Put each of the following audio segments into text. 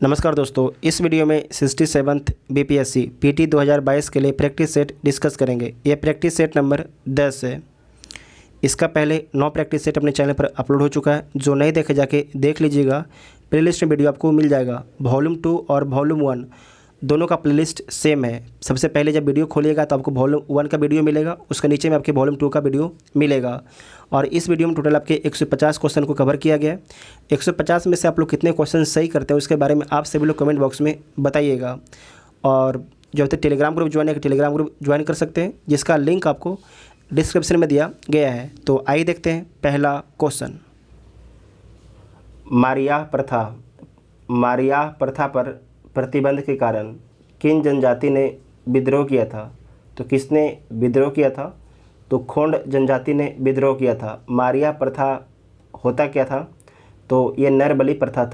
नमस्कार दोस्तों, इस वीडियो में 67th बीपीएससी पीटी 2022 के लिए प्रैक्टिस सेट डिस्कस करेंगे। यह प्रैक्टिस सेट नंबर 10 है। इसका पहले 9 प्रैक्टिस सेट अपने चैनल पर अपलोड हो चुका है। जो नहीं देखे जाके देख लीजिएगा। प्लेलिस्ट में वीडियो आपको मिल जाएगा। वॉल्यूम 2 और वॉल्यूम 1 दोनों का प्लेलिस्ट सेम है। सबसे पहले जब वीडियो खोलिएगा तो आपको वॉल्यूम 1 का वीडियो मिलेगा, उसके नीचे में आपके वॉल्यूम 2 का वीडियो मिलेगा। और इस वीडियो में टोटल आपके 150 क्वेश्चन को कवर किया गया है। 150 में से आप लोग कितने क्वेश्चन सही करते हैं उसके बारे में आप सभी लोग कमेंट बॉक्स में बताइएगा। और जो होते टेलीग्राम ग्रुप ज्वाइन है, टेलीग्राम ग्रुप ज्वाइन कर सकते हैं, जिसका लिंक आपको डिस्क्रिप्शन में दिया गया है। तो आइए देखते हैं पहला क्वेश्चन। मारियाह प्रथा पर प्रतिबंध के कारण किन जनजाति ने विद्रोह किया था? तो किसने विद्रोह किया था? तो खोंड जनजाति ने विद्रोह किया था। मारियाह प्रथा होता क्या था? तो ये नरबलि प्रथा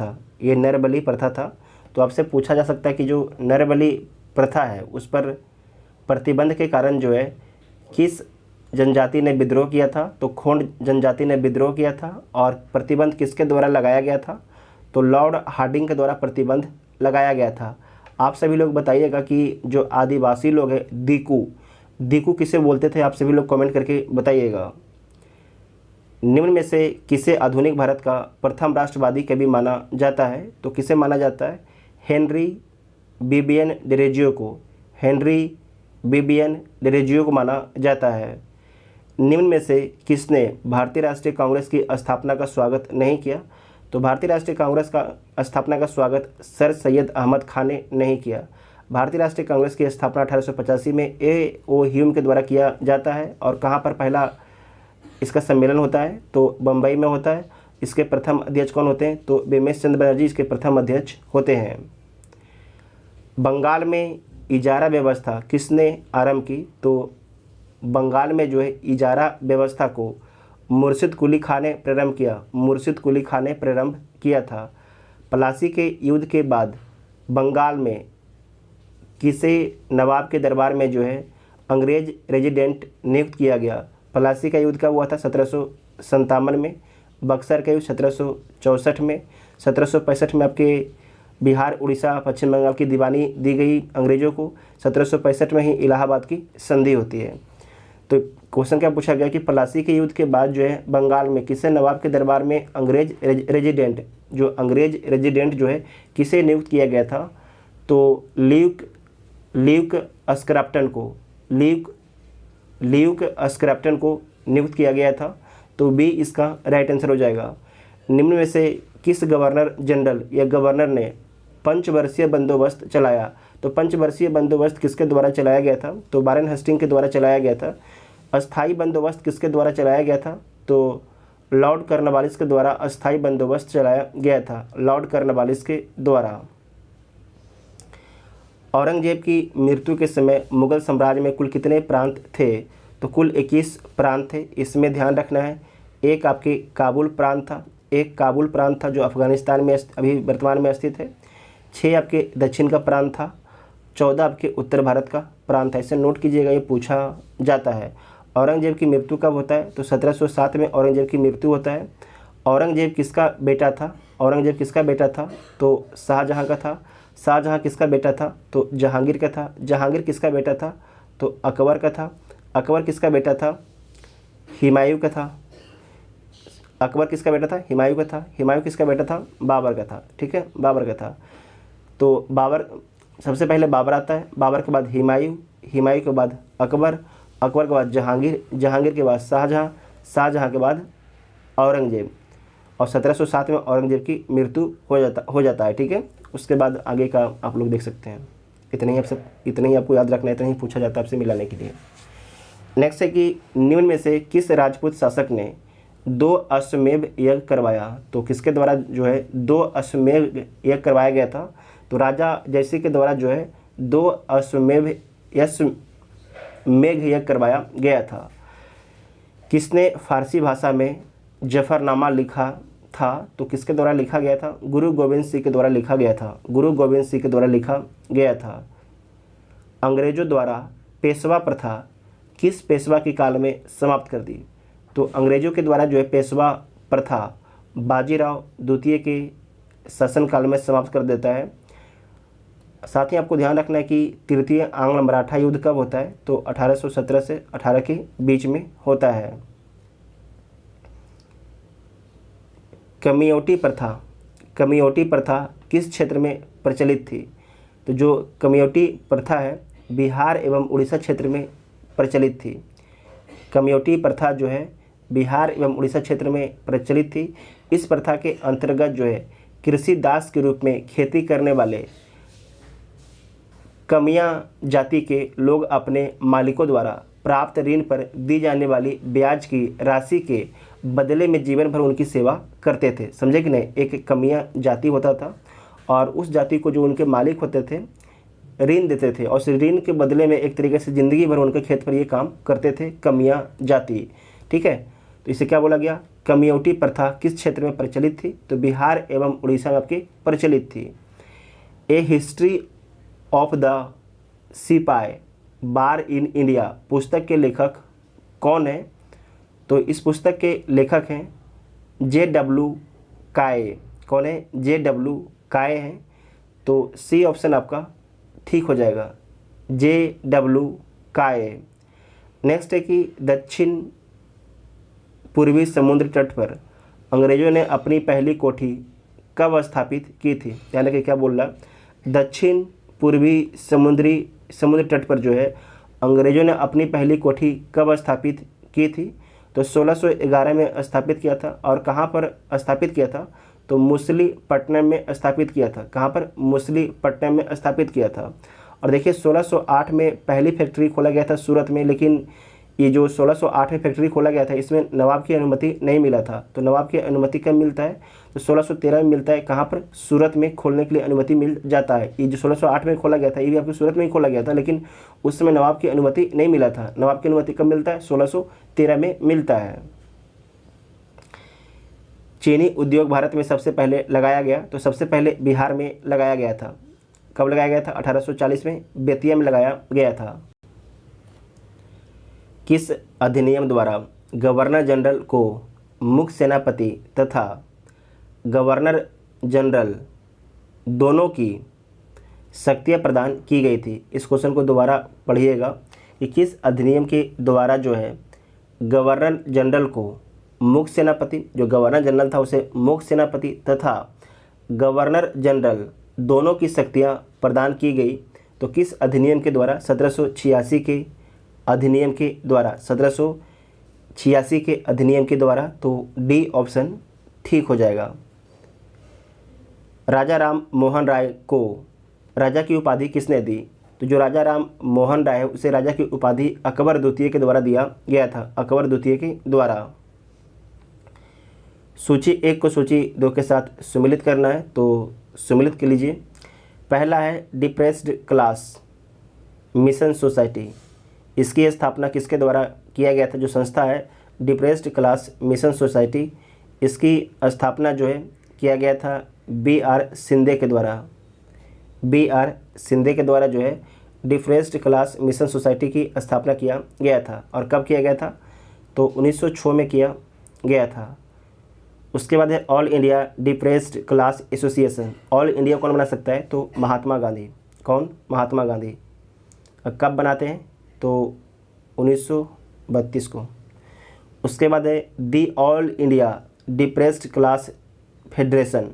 था। तो आपसे पूछा जा सकता है कि जो नरबलि प्रथा है उस पर प्रतिबंध के कारण जो है किस जनजाति ने विद्रोह किया था? तो खोंड जनजाति ने विद्रोह किया था। और प्रतिबंध किसके द्वारा लगाया गया था? तो लॉर्ड हार्डिंग के द्वारा प्रतिबंध लगाया गया था। आप सभी लोग बताइएगा कि जो आदिवासी लोग हैं दीकू किसे बोलते थे? आप सभी लोग कमेंट करके बताइएगा। निम्न में से किसे आधुनिक भारत का प्रथम राष्ट्रवादी कवि माना जाता है? तो किसे माना जाता है? हेनरी बिबियन डिरेजियो को माना जाता है। निम्न में से किसने भारतीय राष्ट्रीय कांग्रेस की स्थापना का स्वागत नहीं किया? तो भारतीय राष्ट्रीय कांग्रेस का स्थापना का स्वागत सर सैयद अहमद खान ने नहीं किया। भारतीय राष्ट्रीय कांग्रेस की स्थापना 1885 में ए.ओ. ह्यूम के द्वारा किया जाता है। और कहाँ पर पहला इसका सम्मेलन होता है? तो बम्बई में होता है। इसके प्रथम अध्यक्ष कौन होते हैं? तो बिमलेश चंद्र बनर्जी इसके प्रथम अध्यक्ष होते हैं। बंगाल में इजारा व्यवस्था किसने आरंभ की? तो बंगाल में जो है इजारा व्यवस्था को मुर्शिद कुली खान ने प्रारंभ किया था। प्लासी के युद्ध के बाद बंगाल में किसे नवाब के दरबार में जो है अंग्रेज रेजिडेंट नियुक्त किया गया? प्लासी का युद्ध कब हुआ था? 1757 में। बक्सर का युद्ध 1764 में। 1765 में आपके बिहार, उड़ीसा, पश्चिम बंगाल की दीवानी दी गई अंग्रेज़ों को। 1765 में ही इलाहाबाद की संधि होती है। तो क्वेश्चन क्या पूछा गया कि प्लासी के युद्ध के बाद जो है बंगाल में किसे नवाब के दरबार में अंग्रेज रेजिडेंट जो है किसे नियुक्त किया गया था? तो ल्यूक अस्क्रैप्टन को नियुक्त किया गया था। तो बी इसका राइट आंसर हो जाएगा। निम्न में से किस गवर्नर जनरल या गवर्नर ने पंचवर्षीय बंदोबस्त चलाया? तो पंचवर्षीय बंदोबस्त किसके द्वारा चलाया गया था? तो वारेन हेस्टिंग के द्वारा चलाया गया था। अस्थाई बंदोबस्त किसके द्वारा चलाया गया था? तो लॉर्ड कॉर्नवालिस के द्वारा अस्थाई बंदोबस्त चलाया गया था, लॉर्ड कॉर्नवालिस के द्वारा। औरंगजेब की मृत्यु के समय मुगल साम्राज्य में कुल कितने प्रांत थे? तो कुल 21 प्रांत थे। इसमें ध्यान रखना है, एक आपके काबुल प्रांत था जो अफगानिस्तान में अभी वर्तमान में स्थित है। 6 आपके दक्षिण का प्रांत था। 14 आपके उत्तर भारत का प्रांत है। इसे नोट कीजिएगा, ये पूछा जाता है। औरंगजेब की मृत्यु कब होता है? तो 1707 में औरंगजेब की मृत्यु होता है। औरंगजेब किसका बेटा था? तो शाहजहाँ का था। शाहजहाँ किसका बेटा था? तो जहांगीर का था। जहांगीर किसका बेटा था? तो अकबर का था। अकबर किसका बेटा था? हुमायूं का था। अकबर किसका बेटा था? हुमायूं का था। हुमायूं किसका बेटा था? बाबर का था। ठीक है, बाबर का था। तो बाबर, सबसे पहले बाबर आता है, बाबर के बाद हुमायूं के बाद अकबर के बाद जहांगीर के बाद शाहजहाँ के बाद औरंगजेब। और 1707 में औरंगजेब की मृत्यु हो जाता है। ठीक है, उसके बाद आगे का आप लोग देख सकते हैं। इतना ही आपको याद रखना है, इतना ही पूछा जाता है आपसे मिलाने के लिए। नेक्स्ट है कि निम्न में से किस राजपूत शासक ने 2 अश्वमेध यज्ञ करवाया? तो किसके द्वारा जो है 2 अश्वमेध यज्ञ करवाया गया था? तो राजा जयसिंह के द्वारा जो है 2 अश्वमेध यज्ञ करवाया गया था। किसने फारसी भाषा में जफरनामा लिखा था? तो किसके द्वारा लिखा गया था? गुरु गोविंद सिंह के द्वारा लिखा गया था। अंग्रेजों द्वारा पेशवा प्रथा किस पेशवा के काल में समाप्त कर दी? तो अंग्रेजों के द्वारा जो है पेशवा प्रथा बाजीराव द्वितीय के शासनकाल में समाप्त कर देता है। साथ ही आपको ध्यान रखना है कि तृतीय आंग्ल मराठा युद्ध कब होता है, तो 1817 से 18 के बीच में होता है। कमियोटी प्रथा, कमियोटी प्रथा किस क्षेत्र में प्रचलित थी? तो जो कमियोटी प्रथा है बिहार एवं उड़ीसा क्षेत्र में प्रचलित थी। कमियोटी प्रथा जो है बिहार एवं उड़ीसा क्षेत्र में प्रचलित थी। इस प्रथा के अंतर्गत जो है कृषि दास के रूप में खेती करने वाले कमियां जाति के लोग अपने मालिकों द्वारा प्राप्त ऋण पर दी जाने वाली ब्याज की राशि के बदले में जीवन भर उनकी सेवा करते थे। समझे कि नहीं? एक कमियां जाति होता था और उस जाति को जो उनके मालिक होते थे ऋण देते थे और उस ऋण के बदले में एक तरीके से ज़िंदगी भर उनके खेत पर ये काम करते थे कमियां जाति। ठीक है, तो इसे क्या बोला गया? कमियोटी प्रथा किस क्षेत्र में प्रचलित थी? तो बिहार एवं उड़ीसा में आपकी प्रचलित थी। ए हिस्ट्री ऑफ द सिपाही बार इन इंडिया पुस्तक के लेखक कौन है? तो इस पुस्तक के लेखक हैं J.W. काये। कौन है? J.W. काये हैं। तो सी ऑप्शन आपका ठीक हो जाएगा, J.W. काये। नेक्स्ट है कि दक्षिण पूर्वी समुद्र तट पर अंग्रेजों ने अपनी पहली कोठी कब स्थापित की थी? यानी कि क्या बोल रहा? दक्षिण पूर्वी समुद्र तट पर जो है अंग्रेजों ने अपनी पहली कोठी कब स्थापित की थी? तो 1611 में स्थापित किया था। और कहाँ पर स्थापित किया था? तो मछलीपट्टनम में स्थापित किया था। कहाँ पर? मछलीपट्टनम में स्थापित किया था। और देखिए 1608 में पहली फैक्ट्री खोला गया था सूरत में, लेकिन ये जो 1608 में फैक्ट्री खोला गया था इसमें नवाब की अनुमति नहीं मिला था। तो नवाब की अनुमति कब मिलता है? तो 1613 में मिलता है। कहाँ पर? सूरत में खोलने के लिए अनुमति मिल जाता है। ये जो 1608 में खोला गया था ये भी आपको सूरत में ही खोला गया था, लेकिन उस समय नवाब की अनुमति नहीं मिला था। नवाब की अनुमति कब मिलता है? 1613 में मिलता है। चीनी उद्योग भारत में सबसे पहले लगाया गया, तो सबसे पहले बिहार में लगाया गया था। कब लगाया गया था? 1840 में बेतिया में लगाया गया था। किस अधिनियम द्वारा गवर्नर जनरल को मुख्य सेनापति तथा गवर्नर जनरल दोनों की शक्तियाँ प्रदान की गई थी? इस क्वेश्चन को दोबारा पढ़िएगा कि किस अधिनियम के द्वारा जो है गवर्नर जनरल को मुख्य सेनापति, जो गवर्नर जनरल था उसे मुख्य सेनापति तथा गवर्नर जनरल दोनों की शक्तियाँ प्रदान की गई? तो किस अधिनियम के द्वारा? 1786 के अधिनियम के द्वारा। 1786 के अधिनियम के द्वारा। तो डी ऑप्शन ठीक हो जाएगा। राजा राम मोहन राय को राजा की उपाधि किसने दी? तो जो राजा राम मोहन राय है उसे राजा की उपाधि अकबर द्वितीय के द्वारा दिया गया था। अकबर द्वितीय के द्वारा। सूची 1 को सूची 2 के साथ सम्मिलित करना है, तो सम्मिलित कर लीजिए। पहला है डिप्रेस्ड क्लास मिशन सोसाइटी। इसकी स्थापना किसके द्वारा किया गया था? जो संस्था है डिप्रेस्ड क्लास मिशन सोसाइटी, इसकी स्थापना जो है किया गया था B.R. शिंदे के द्वारा। B.R. शिंदे के द्वारा जो है डिप्रेस्ड क्लास मिशन सोसाइटी की स्थापना किया गया था। और कब किया गया था? तो 1906 में किया गया था। उसके बाद है all India depressed class association. All India कौन बना सकता है? तो महात्मा गांधी। कौन? महात्मा गांधी। कब बनाते हैं? तो 1932 को। उसके बाद है the all India depressed class federation.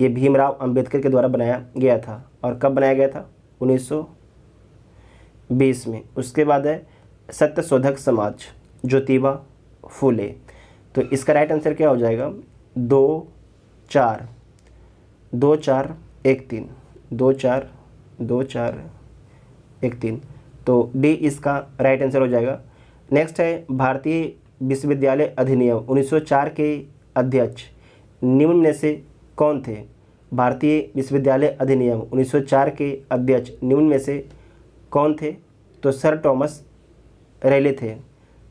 ये भीमराव अंबेडकर के द्वारा बनाया गया था। और कब बनाया गया था? 1920 में। उसके बाद है सत्यशोधक समाज, ज्योतिबा फूले। तो इसका राइट आंसर क्या हो जाएगा? 2 4 2 4 1 3 2 4 2 4 1 3। तो डी इसका राइट आंसर हो जाएगा। नेक्स्ट है भारतीय विश्वविद्यालय अधिनियम 1904 के अध्यक्ष निम्न में से कौन थे? भारतीय विश्वविद्यालय अधिनियम 1904 के अध्यक्ष निम्न में से कौन थे? तो सर टॉमस रेले थे।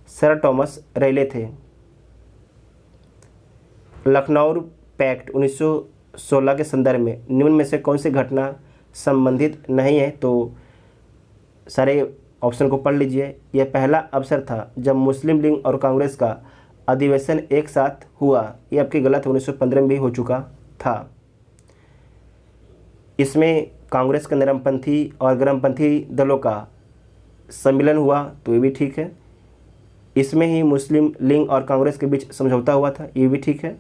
सर टॉमस रेले थे। लखनऊ पैक्ट 1916 के संदर्भ में निम्न में से कौन सी घटना संबंधित नहीं है? तो सारे ऑप्शन को पढ़ लीजिए। यह पहला अवसर था जब मुस्लिम लीग और कांग्रेस का अधिवेशन एक साथ हुआ। ये आपकी गलत है, 1915 में भी हो चुका था। इसमें कांग्रेस के नरमपंथी और गर्मपंथी दलों का सम्मिलन हुआ, तो ये भी ठीक है। इसमें ही मुस्लिम लीग और कांग्रेस के बीच समझौता हुआ था, ये भी ठीक है।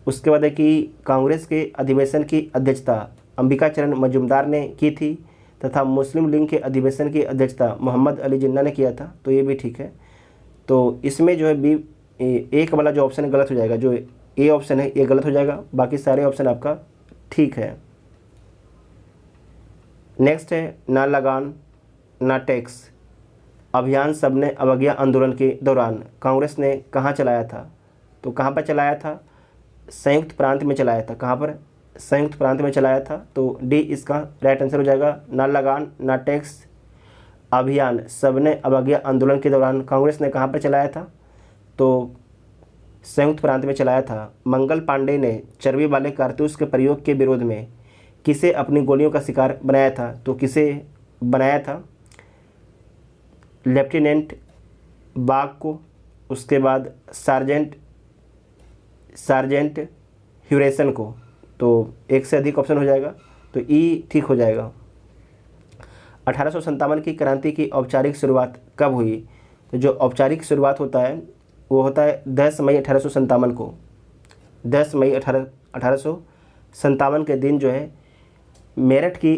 उसके बाद है कि कांग्रेस के अधिवेशन की अध्यक्षता अंबिका चरण मजूमदार ने की थी तथा मुस्लिम लीग के अधिवेशन की अध्यक्षता मोहम्मद अली जिन्ना ने किया था, तो ये भी ठीक है। तो इसमें जो है बी एक वाला जो ऑप्शन गलत हो जाएगा, जो ए ऑप्शन है ये गलत हो जाएगा, बाकी सारे ऑप्शन आपका ठीक है। नेक्स्ट है ना लगान ना टैक्स अभियान सबने अवज्ञा आंदोलन के दौरान कांग्रेस ने कहाँ चलाया था? तो कहाँ पर चलाया था? संयुक्त प्रांत में चलाया था। कहाँ पर? संयुक्त प्रांत में चलाया था, तो डी इसका राइट आंसर हो जाएगा। ना लगान ना टैक्स अभियान सबने अवज्ञा आंदोलन के दौरान कांग्रेस ने कहाँ पर चलाया था? तो संयुक्त प्रांत में चलाया था। मंगल पांडे ने चर्बी वाले कारतूस के प्रयोग के विरोध में किसे अपनी गोलियों का शिकार बनाया था? तो किसे बनाया था? लेफ्टिनेंट बाग को, उसके बाद सार्जेंट ह्यूरेसन को। तो एक से अधिक ऑप्शन हो जाएगा, तो ई ठीक हो जाएगा। 1857 की क्रांति की औपचारिक शुरुआत कब हुई? तो जो औपचारिक शुरुआत होता है वो होता है 10 मई 1857 को। 10 मई 1857 के दिन जो है मेरठ की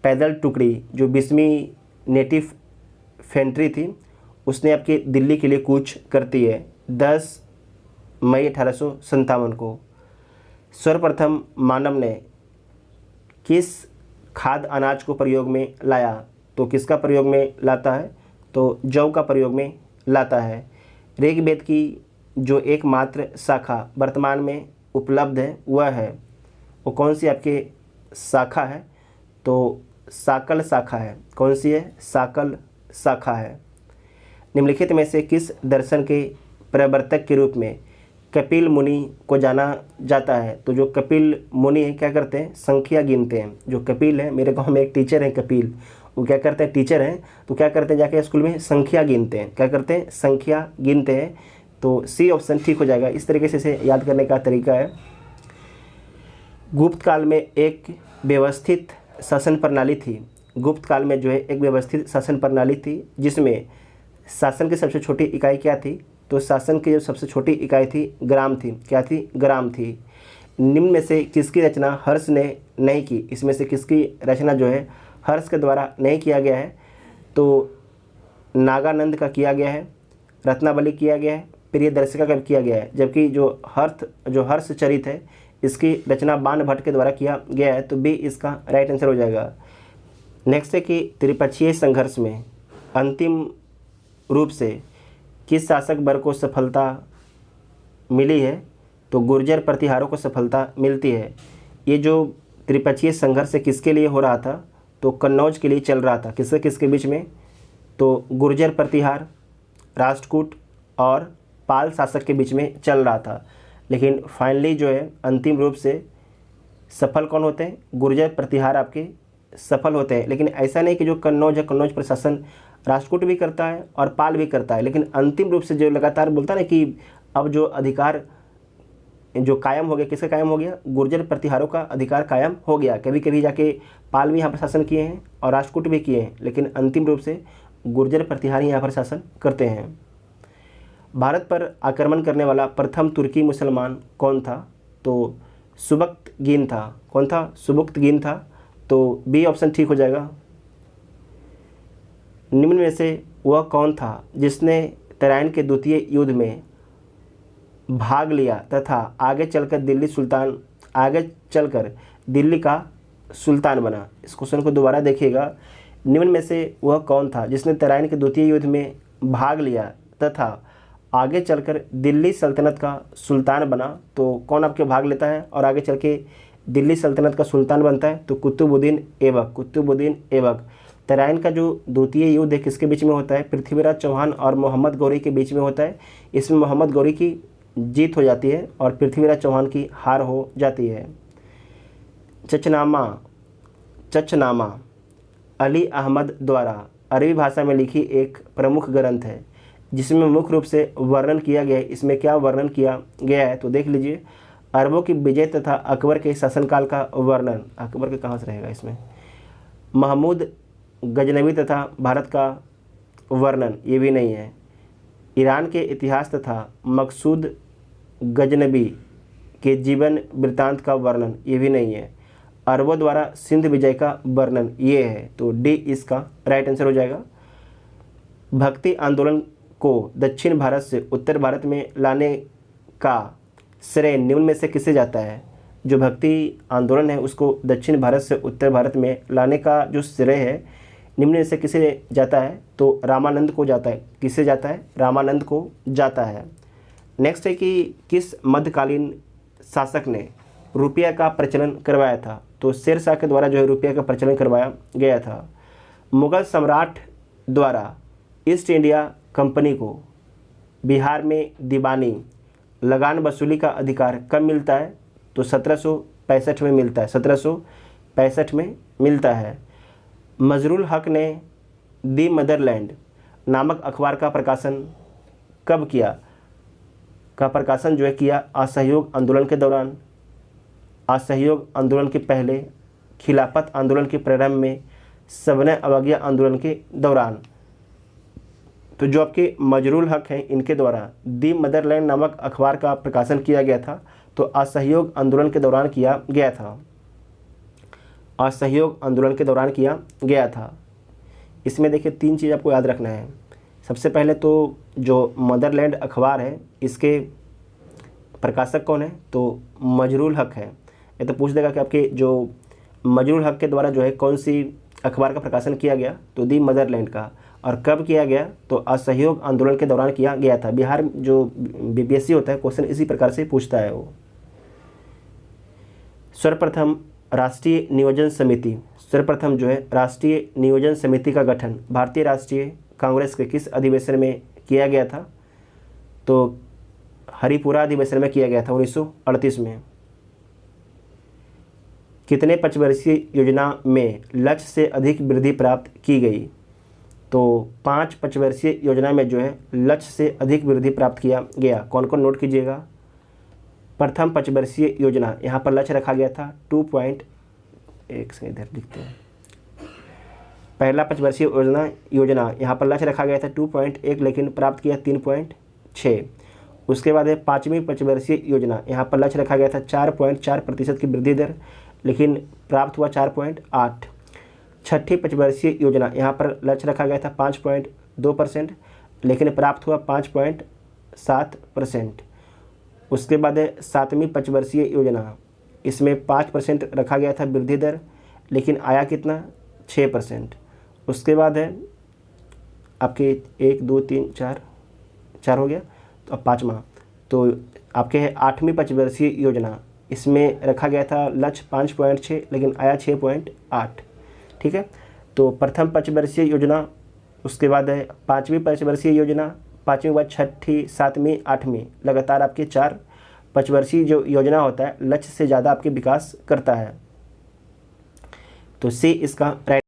पैदल टुकड़ी जो 20वीं नेटिव फेंट्री थी उसने आपकी दिल्ली के लिए कूच करती है 10 मई 1857 को। सर्वप्रथम मानव ने किस खाद्य अनाज को प्रयोग में लाया? तो किसका प्रयोग में लाता है? तो जौ का प्रयोग में लाता है। ऋग्वेद की जो एकमात्र शाखा वर्तमान में उपलब्ध है वह है, वो कौन सी आपकी शाखा है? तो साकल शाखा है। कौन सी है? साकल शाखा है। निम्नलिखित में से किस दर्शन के प्रवर्तक के रूप में कपिल मुनि को जाना जाता है? तो जो कपिल मुनि है क्या करते हैं? संख्या गिनते हैं। जो कपिल है, मेरे गांव में एक टीचर है कपिल, वो क्या करते हैं? टीचर हैं, तो क्या करते हैं? जाके स्कूल में संख्या गिनते हैं। क्या करते हैं? संख्या गिनते हैं। तो सी ऑप्शन ठीक हो जाएगा। इस तरीके से इसे याद करने का तरीका है। गुप्त काल में एक व्यवस्थित शासन प्रणाली थी। गुप्त काल में जो है एक व्यवस्थित शासन प्रणाली थी जिसमें शासन की सबसे छोटी इकाई क्या थी? तो शासन की जो सबसे छोटी इकाई थी ग्राम थी। क्या थी? ग्राम थी। निम्न में से किसकी रचना हर्ष ने नहीं की? इसमें से किसकी रचना जो है हर्ष के द्वारा नहीं किया गया है? तो नागानंद का किया गया है, रत्नावली किया गया है, प्रियदर्शिका का किया गया है। जबकि जो हर्ष चरित है इसकी रचना बाण भट्ट के द्वारा किया गया है, तो बी इसका राइट आंसर हो जाएगा। नेक्स्ट है कि त्रिपक्षीय संघर्ष में अंतिम रूप से किस शासक वर्ग को सफलता मिली है? तो गुर्जर प्रतिहारों को सफलता मिलती है। ये जो त्रिपक्षीय संघर्ष किसके लिए हो रहा था? तो कन्नौज के लिए चल रहा था। किसके किसके बीच में? तो गुर्जर प्रतिहार, राष्ट्रकूट और पाल शासक के बीच में चल रहा था। लेकिन फाइनली जो है अंतिम रूप से सफल कौन होते हैं? गुर्जर प्रतिहार आपके सफल होते हैं। लेकिन ऐसा नहीं कि जो कन्नौज है, कन्नौज प्रशासन राष्ट्रकूट भी करता है और पाल भी करता है, लेकिन अंतिम रूप से जो लगातार बोलता है ना कि अब जो अधिकार जो कायम हो गया, किसका कायम हो गया? गुर्जर प्रतिहारों का अधिकार कायम हो गया। कभी कभी जाके पाल भी यहाँ पर शासन किए हैं और राष्ट्रकूट भी किए हैं, लेकिन अंतिम रूप से गुर्जर प्रतिहार यहाँ पर शासन करते हैं। भारत पर आक्रमण करने वाला प्रथम तुर्की मुसलमान कौन था? तो सुबक्तगीन था। कौन था? सुबक्तगीन था। तो बी ऑप्शन ठीक हो जाएगा। निम्न में से वह कौन था जिसने तराइन के द्वितीय युद्ध में भाग लिया तथा आगे चलकर दिल्ली का सुल्तान बना? इस क्वेश्चन को दोबारा देखिएगा। निम्न में से वह कौन था जिसने तराइन के द्वितीय युद्ध में भाग लिया तथा आगे चलकर दिल्ली सल्तनत का सुल्तान बना? तो कौन आपके भाग लेता है और आगे चल के दिल्ली सल्तनत का सुल्तान बनता है? तो कुतुबुद्दीन ऐबक। तराइन का जो द्वितीय युद्ध है किसके बीच में होता है? पृथ्वीराज चौहान और मोहम्मद गौरी के बीच में होता है। इसमें मोहम्मद गौरी की जीत हो जाती है और पृथ्वीराज चौहान की हार हो जाती है। चचनामा अली अहमद द्वारा अरबी भाषा में लिखी एक प्रमुख ग्रंथ है जिसमें मुख्य रूप से वर्णन किया गया है। इसमें क्या वर्णन किया गया है? तो देख लीजिए, अरबों की विजय तथा अकबर के शासनकाल का वर्णन, अकबर के कहाँ से रहेगा इसमें, महमूद गजनवी तथा भारत का वर्णन, ये भी नहीं है। ईरान के इतिहास तथा मकसूद गजनबी के जीवन वृत्तांत का वर्णन, ये भी नहीं है। अरबों द्वारा सिंध विजय का वर्णन, ये है। तो डी इसका राइट आंसर हो जाएगा। भक्ति आंदोलन को दक्षिण भारत से उत्तर भारत में लाने का श्रेय निम्न में से किसे जाता है? जो भक्ति आंदोलन है उसको दक्षिण भारत से उत्तर भारत में लाने का जो श्रेय है निम्न में से किसे जाता है? तो रामानंद को जाता है। किसे जाता है? रामानंद को जाता है। नेक्स्ट है कि किस मध्यकालीन शासक ने रुपया का प्रचलन करवाया था? तो शेरशाह के द्वारा जो है रुपया का प्रचलन करवाया गया था। मुगल सम्राट द्वारा ईस्ट इंडिया कंपनी को बिहार में दीवानी लगान वसूली का अधिकार कब मिलता है? तो 1765 में मिलता है। 1765 में मिलता है। मजरूल हक ने दी मदरलैंड नामक अखबार का प्रकाशन कब किया? का प्रकाशन जो है किया असहयोग आंदोलन के दौरान, असहयोग आंदोलन के पहले, खिलाफत आंदोलन के प्रारंभ में, सविनय अवज्ञा आंदोलन के दौरान। तो जो आपके मजरूल हक हैं इनके द्वारा दी मदरलैंड नामक अखबार का प्रकाशन किया गया था तो असहयोग आंदोलन के दौरान किया गया था। असहयोग आंदोलन के दौरान किया गया था। इसमें देखिए 3 चीज़ आपको याद रखना है। सबसे पहले तो जो मदरलैंड अखबार है इसके प्रकाशक कौन है? तो मजरूल हक है। ये तो पूछ देगा कि आपके जो मजरूल हक के द्वारा जो है कौन सी अखबार का प्रकाशन किया गया? तो दी मदरलैंड का। और कब किया गया? तो असहयोग आंदोलन के दौरान किया गया था। बिहार जो बीपीएससी होता है क्वेश्चन इसी प्रकार से पूछता है वो। सर्वप्रथम राष्ट्रीय नियोजन समिति, सर्वप्रथम जो है राष्ट्रीय नियोजन समिति का गठन भारतीय राष्ट्रीय कांग्रेस के किस अधिवेशन में किया गया था? तो हरिपुरा अधिवेशन में किया गया था 1938 में। कितने पंचवर्षीय योजना में लक्ष्य से अधिक वृद्धि प्राप्त की गई? तो 5 पंचवर्षीय योजना में जो है लक्ष्य से अधिक वृद्धि प्राप्त किया गया। कौन कौन नोट कीजिएगा। प्रथम पंचवर्षीय योजना, यहाँ पर लक्ष्य रखा गया था 2.1 से इधर लिखते हैं। पहला पंचवर्षीय योजना यहाँ पर लक्ष्य रखा गया था 2.1 लेकिन प्राप्त किया 3.6। उसके बाद है 5वीं पंचवर्षीय योजना, यहाँ पर लक्ष्य रखा गया था 4.4% की वृद्धि दर लेकिन प्राप्त हुआ 4.8। छठी पंचवर्षीय योजना, यहाँ पर लक्ष्य रखा गया था 5.2% लेकिन प्राप्त हुआ 5.7%। उसके बाद है 7वीं पंचवर्षीय योजना, इसमें 5% रखा गया था वृद्धि दर लेकिन आया कितना? 6%। उसके बाद है आपके 1 2 3 4 हो गया। तो अब 5वां तो आपके है 8वीं पंचवर्षीय योजना, इसमें रखा गया था लक्ष्य 5.6 लेकिन आया 6.8। ठीक है। तो प्रथम पंचवर्षीय योजना, उसके बाद है 5वीं पंचवर्षीय योजना, 5वीं के बाद 6ठी 7वीं 8वीं, लगातार आपके 4 पंचवर्षीय जो योजना होता है लक्ष्य से ज़्यादा आपके विकास करता है। तो सी इसका राइट।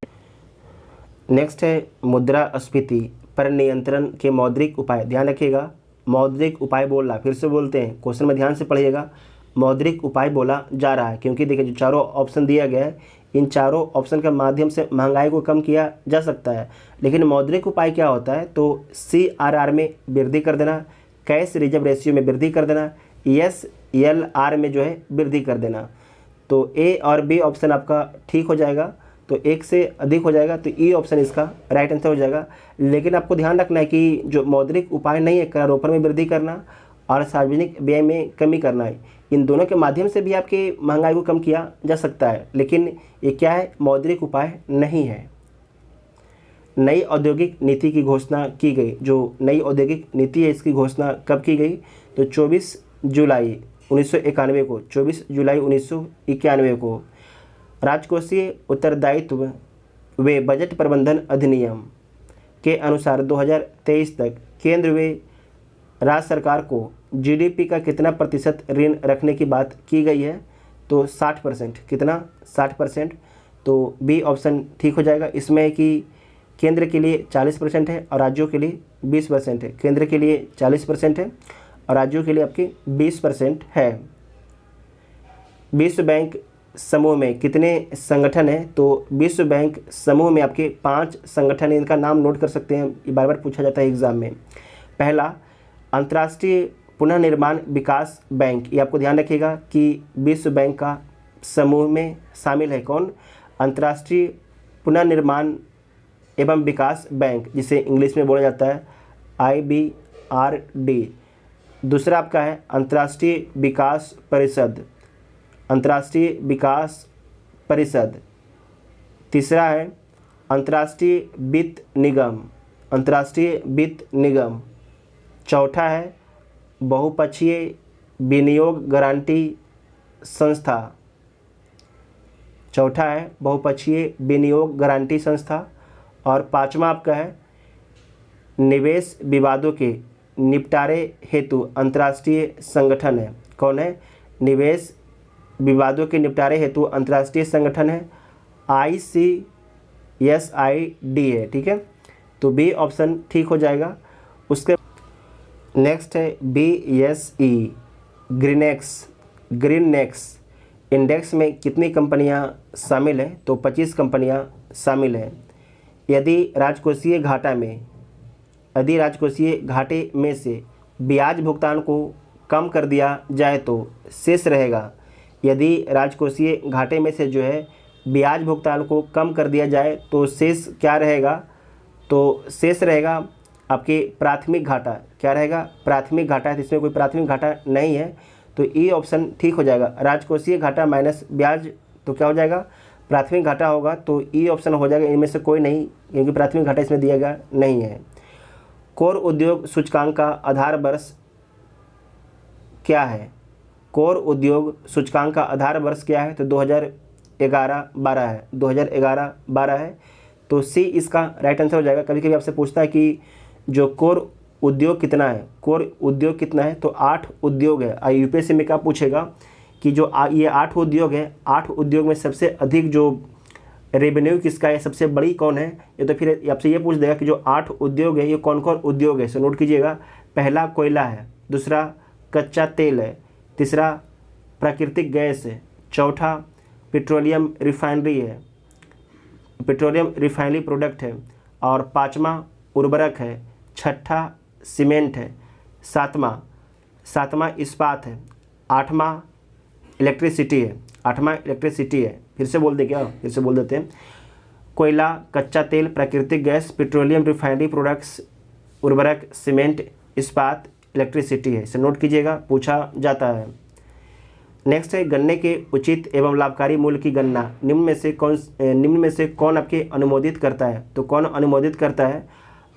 नेक्स्ट है मुद्रास्फीति पर नियंत्रण के मौद्रिक उपाय। ध्यान रखिएगा, मौद्रिक उपाय बोलना, फिर से बोलते हैं, क्वेश्चन में ध्यान से पढ़िएगा। मौद्रिक उपाय बोला जा रहा है क्योंकि देखिए जो चारों ऑप्शन दिया गया है इन चारों ऑप्शन के माध्यम से महंगाई को कम किया जा सकता है। लेकिन मौद्रिक उपाय क्या होता है? तो CRR में वृद्धि कर देना, कैश रिजर्व रेशियो में वृद्धि कर देना, SLR में जो है वृद्धि कर देना। तो ए और बी ऑप्शन आपका ठीक हो जाएगा। तो 1 से अधिक हो जाएगा तो ई ऑप्शन इसका राइट आंसर हो जाएगा। लेकिन आपको ध्यान रखना है कि जो मौद्रिक उपाय नहीं है, करारोपण में वृद्धि करना और सार्वजनिक व्यय में कमी करना है, इन दोनों के माध्यम से भी आपकी महंगाई को कम किया जा सकता है। लेकिन ये क्या है? मौद्रिक उपाय नहीं है। नई औद्योगिक नीति की घोषणा की गई। जो नई औद्योगिक नीति है इसकी घोषणा कब की गई? तो 24 जुलाई 1991 को, 24 जुलाई 1991 को। राजकोषीय उत्तरदायित्व व बजट प्रबंधन अधिनियम के अनुसार 2023 तक केंद्र व राज्य सरकार को GDP का कितना प्रतिशत ऋण रखने की बात की गई है? तो 60%। कितना? 60%। तो बी ऑप्शन ठीक हो जाएगा। इसमें है कि केंद्र के लिए 40% है और राज्यों के लिए 20% है। केंद्र के लिए 40% है और राज्यों के लिए आपके 20% है। विश्व बैंक समूह में कितने संगठन हैं? तो विश्व बैंक समूह में आपके 5 संगठन हैं, इनका नाम नोट कर सकते हैं, ये बार बार पूछा जाता है एग्जाम में। पहला, अंतर्राष्ट्रीय पुनर्निर्माण विकास बैंक, ये आपको ध्यान रखिएगा कि विश्व बैंक का समूह में शामिल है कौन? अंतर्राष्ट्रीय पुनर्निर्माण एवं विकास बैंक, जिसे इंग्लिश में बोला जाता है IBRD। दूसरा आपका है अंतर्राष्ट्रीय विकास परिषद, अंतर्राष्ट्रीय विकास परिषद। तीसरा है अंतर्राष्ट्रीय वित्त निगम, अंतर्राष्ट्रीय वित्त निगम। चौथा है बहुपक्षीय विनियोग गारंटी संस्था, चौथा है बहुपक्षीय विनियोग गारंटी संस्था। और पांचवा आपका है निवेश विवादों के निपटारे हेतु अंतर्राष्ट्रीय संगठन है। कौन है? निवेश विवादों के निपटारे हेतु अंतर्राष्ट्रीय संगठन है ICSID है। ठीक है, तो बी ऑप्शन ठीक हो जाएगा। उसके नेक्स्ट है BSE ग्रीननेक्स इंडेक्स में कितनी कंपनियां शामिल हैं? तो 25 कंपनियां शामिल हैं। यदि राजकोषीय घाटे में से ब्याज भुगतान को कम कर दिया जाए तो शेष रहेगा। यदि राजकोषीय घाटे में से जो है ब्याज भुगतान को कम कर दिया जाए तो शेष क्या रहेगा? तो शेष रहेगा आपके प्राथमिक घाटा। क्या रहेगा? प्राथमिक घाटा है, तो इसमें कोई प्राथमिक घाटा नहीं है, तो ई ऑप्शन ठीक हो जाएगा। राजकोषीय घाटा माइनस ब्याज तो क्या हो जाएगा? प्राथमिक घाटा होगा, तो ई ऑप्शन हो जाएगा। इनमें से कोई नहीं, क्योंकि प्राथमिक घाटा इसमें दिया गया नहीं है। कोर उद्योग सूचकांक का आधार वर्ष क्या है? कोर उद्योग सूचकांक का आधार वर्ष क्या है? तो 2011-12 है, 2011-12 है, तो सी इसका राइट आंसर हो जाएगा। कभी कभी आपसे पूछता है कि जो कोर उद्योग कितना है, कोर उद्योग कितना है? तो 8 उद्योग है। यूपीएससी में क्या पूछेगा कि जो ये 8 उद्योग है, 8 उद्योग में सबसे अधिक जो रेवेन्यू किसका है, सबसे बड़ी कौन है? ये तो फिर आपसे ये पूछ देगा कि जो 8 उद्योग है ये कौन कौन उद्योग है। सो नोट कीजिएगा, पहला कोयला है, दूसरा कच्चा तेल है, तीसरा प्राकृतिक गैस है, चौथा पेट्रोलियम रिफाइनरी है, पेट्रोलियम रिफाइनरी प्रोडक्ट है, और पाँचवा उर्वरक है, छठा सीमेंट है, सातवां इस्पात है, आठवां इलेक्ट्रिसिटी है। फिर से बोल देते हैं, कोयला, कच्चा तेल, प्राकृतिक गैस, पेट्रोलियम रिफाइनरी प्रोडक्ट्स, उर्वरक, सीमेंट, इस्पात, इलेक्ट्रिसिटी है। इसे नोट कीजिएगा, पूछा जाता है। नेक्स्ट है गन्ने के उचित एवं लाभकारी मूल्य की गणना निम्न में से कौन आपके अनुमोदित करता है? तो कौन अनुमोदित करता है?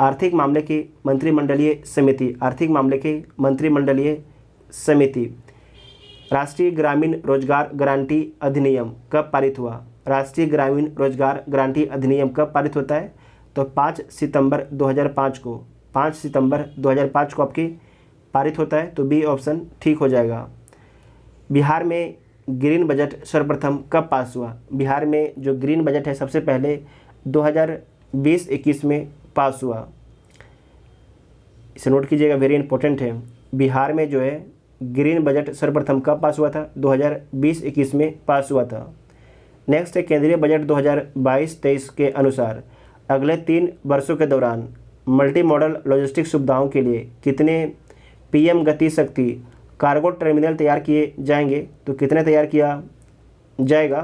आर्थिक मामले की मंत्रिमंडलीय समिति। राष्ट्रीय ग्रामीण रोजगार गारंटी अधिनियम कब पारित हुआ? राष्ट्रीय ग्रामीण रोजगार गारंटी अधिनियम कब पारित होता है? तो 5 सितंबर 2005 को आपके पारित होता है, तो बी ऑप्शन ठीक हो जाएगा। बिहार में ग्रीन बजट सर्वप्रथम कब पास हुआ? बिहार में जो ग्रीन बजट है सबसे पहले 2020-21 में पास हुआ। इसे नोट कीजिएगा, वेरी इंपॉर्टेंट है। बिहार में जो है ग्रीन बजट सर्वप्रथम कब पास हुआ था? 2020-21 में पास हुआ था। नेक्स्ट है केंद्रीय बजट 2022-23 के अनुसार अगले 3 वर्षों के दौरान मल्टी मॉडल लॉजिस्टिक सुविधाओं के लिए कितने PM गति शक्ति कार्गो टर्मिनल तैयार किए जाएंगे? तो कितने तैयार किया जाएगा?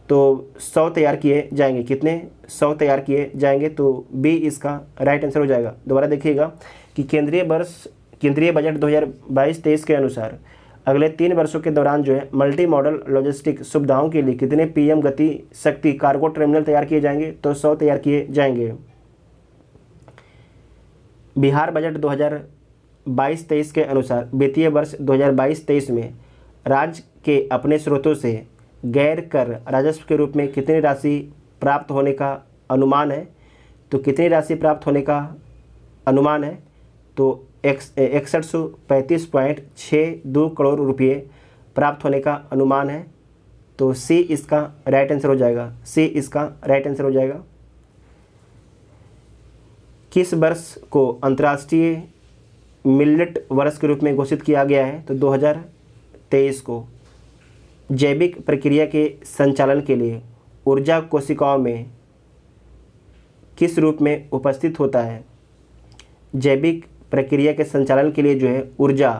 तो 100 तैयार किए जाएंगे। कितने? 100 तैयार किए जाएंगे, तो बी इसका राइट आंसर हो जाएगा। दोबारा देखिएगा कि केंद्रीय बजट 2022-23 के अनुसार अगले 3 वर्षों के दौरान जो है मल्टी मॉडल लॉजिस्टिक सुविधाओं के लिए कितने PM गति शक्ति कार्गो टर्मिनल तैयार किए जाएंगे? तो 100 तैयार किए जाएंगे। बिहार बजट 2022-23 के अनुसार वित्तीय वर्ष 2022-23 में राज्य के अपने स्रोतों से गैर कर राजस्व के रूप में कितनी राशि प्राप्त होने का अनुमान है? तो कितनी राशि प्राप्त होने का अनुमान है? तो 6135.62 करोड़ रुपये प्राप्त होने का अनुमान है, तो सी इसका राइट आंसर हो जाएगा। किस वर्ष को अंतर्राष्ट्रीय मिलेट वर्ष के रूप में घोषित किया गया है? तो 2023 को। जैविक प्रक्रिया के संचालन के लिए ऊर्जा कोशिकाओं में किस रूप में उपस्थित होता है? जैविक प्रक्रिया के संचालन के लिए जो है ऊर्जा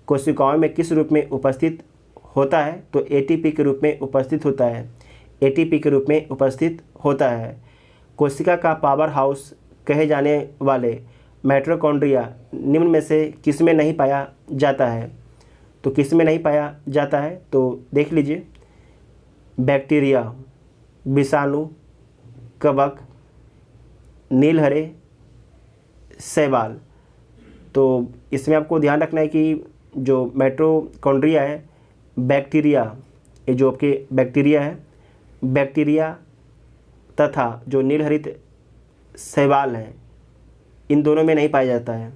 कोशिकाओं में किस रूप में उपस्थित होता है? तो एटीपी के रूप में उपस्थित होता है। एटीपी के रूप में उपस्थित होता है। कोशिका का पावर हाउस कहे जाने वाले माइटोकॉन्ड्रिया निम्न में से किस में नहीं पाया जाता है? तो किस में नहीं पाया जाता है? तो देख लीजिए, बैक्टीरिया, विषाणु, कवक, नीलहरे, शैवाल। तो इसमें आपको ध्यान रखना है कि जो माइटोकॉन्ड्रिया है, बैक्टीरिया, ये जो आपके बैक्टीरिया है, बैक्टीरिया तथा जो नीलहरित शैवाल हैं, इन दोनों में नहीं पाया जाता है।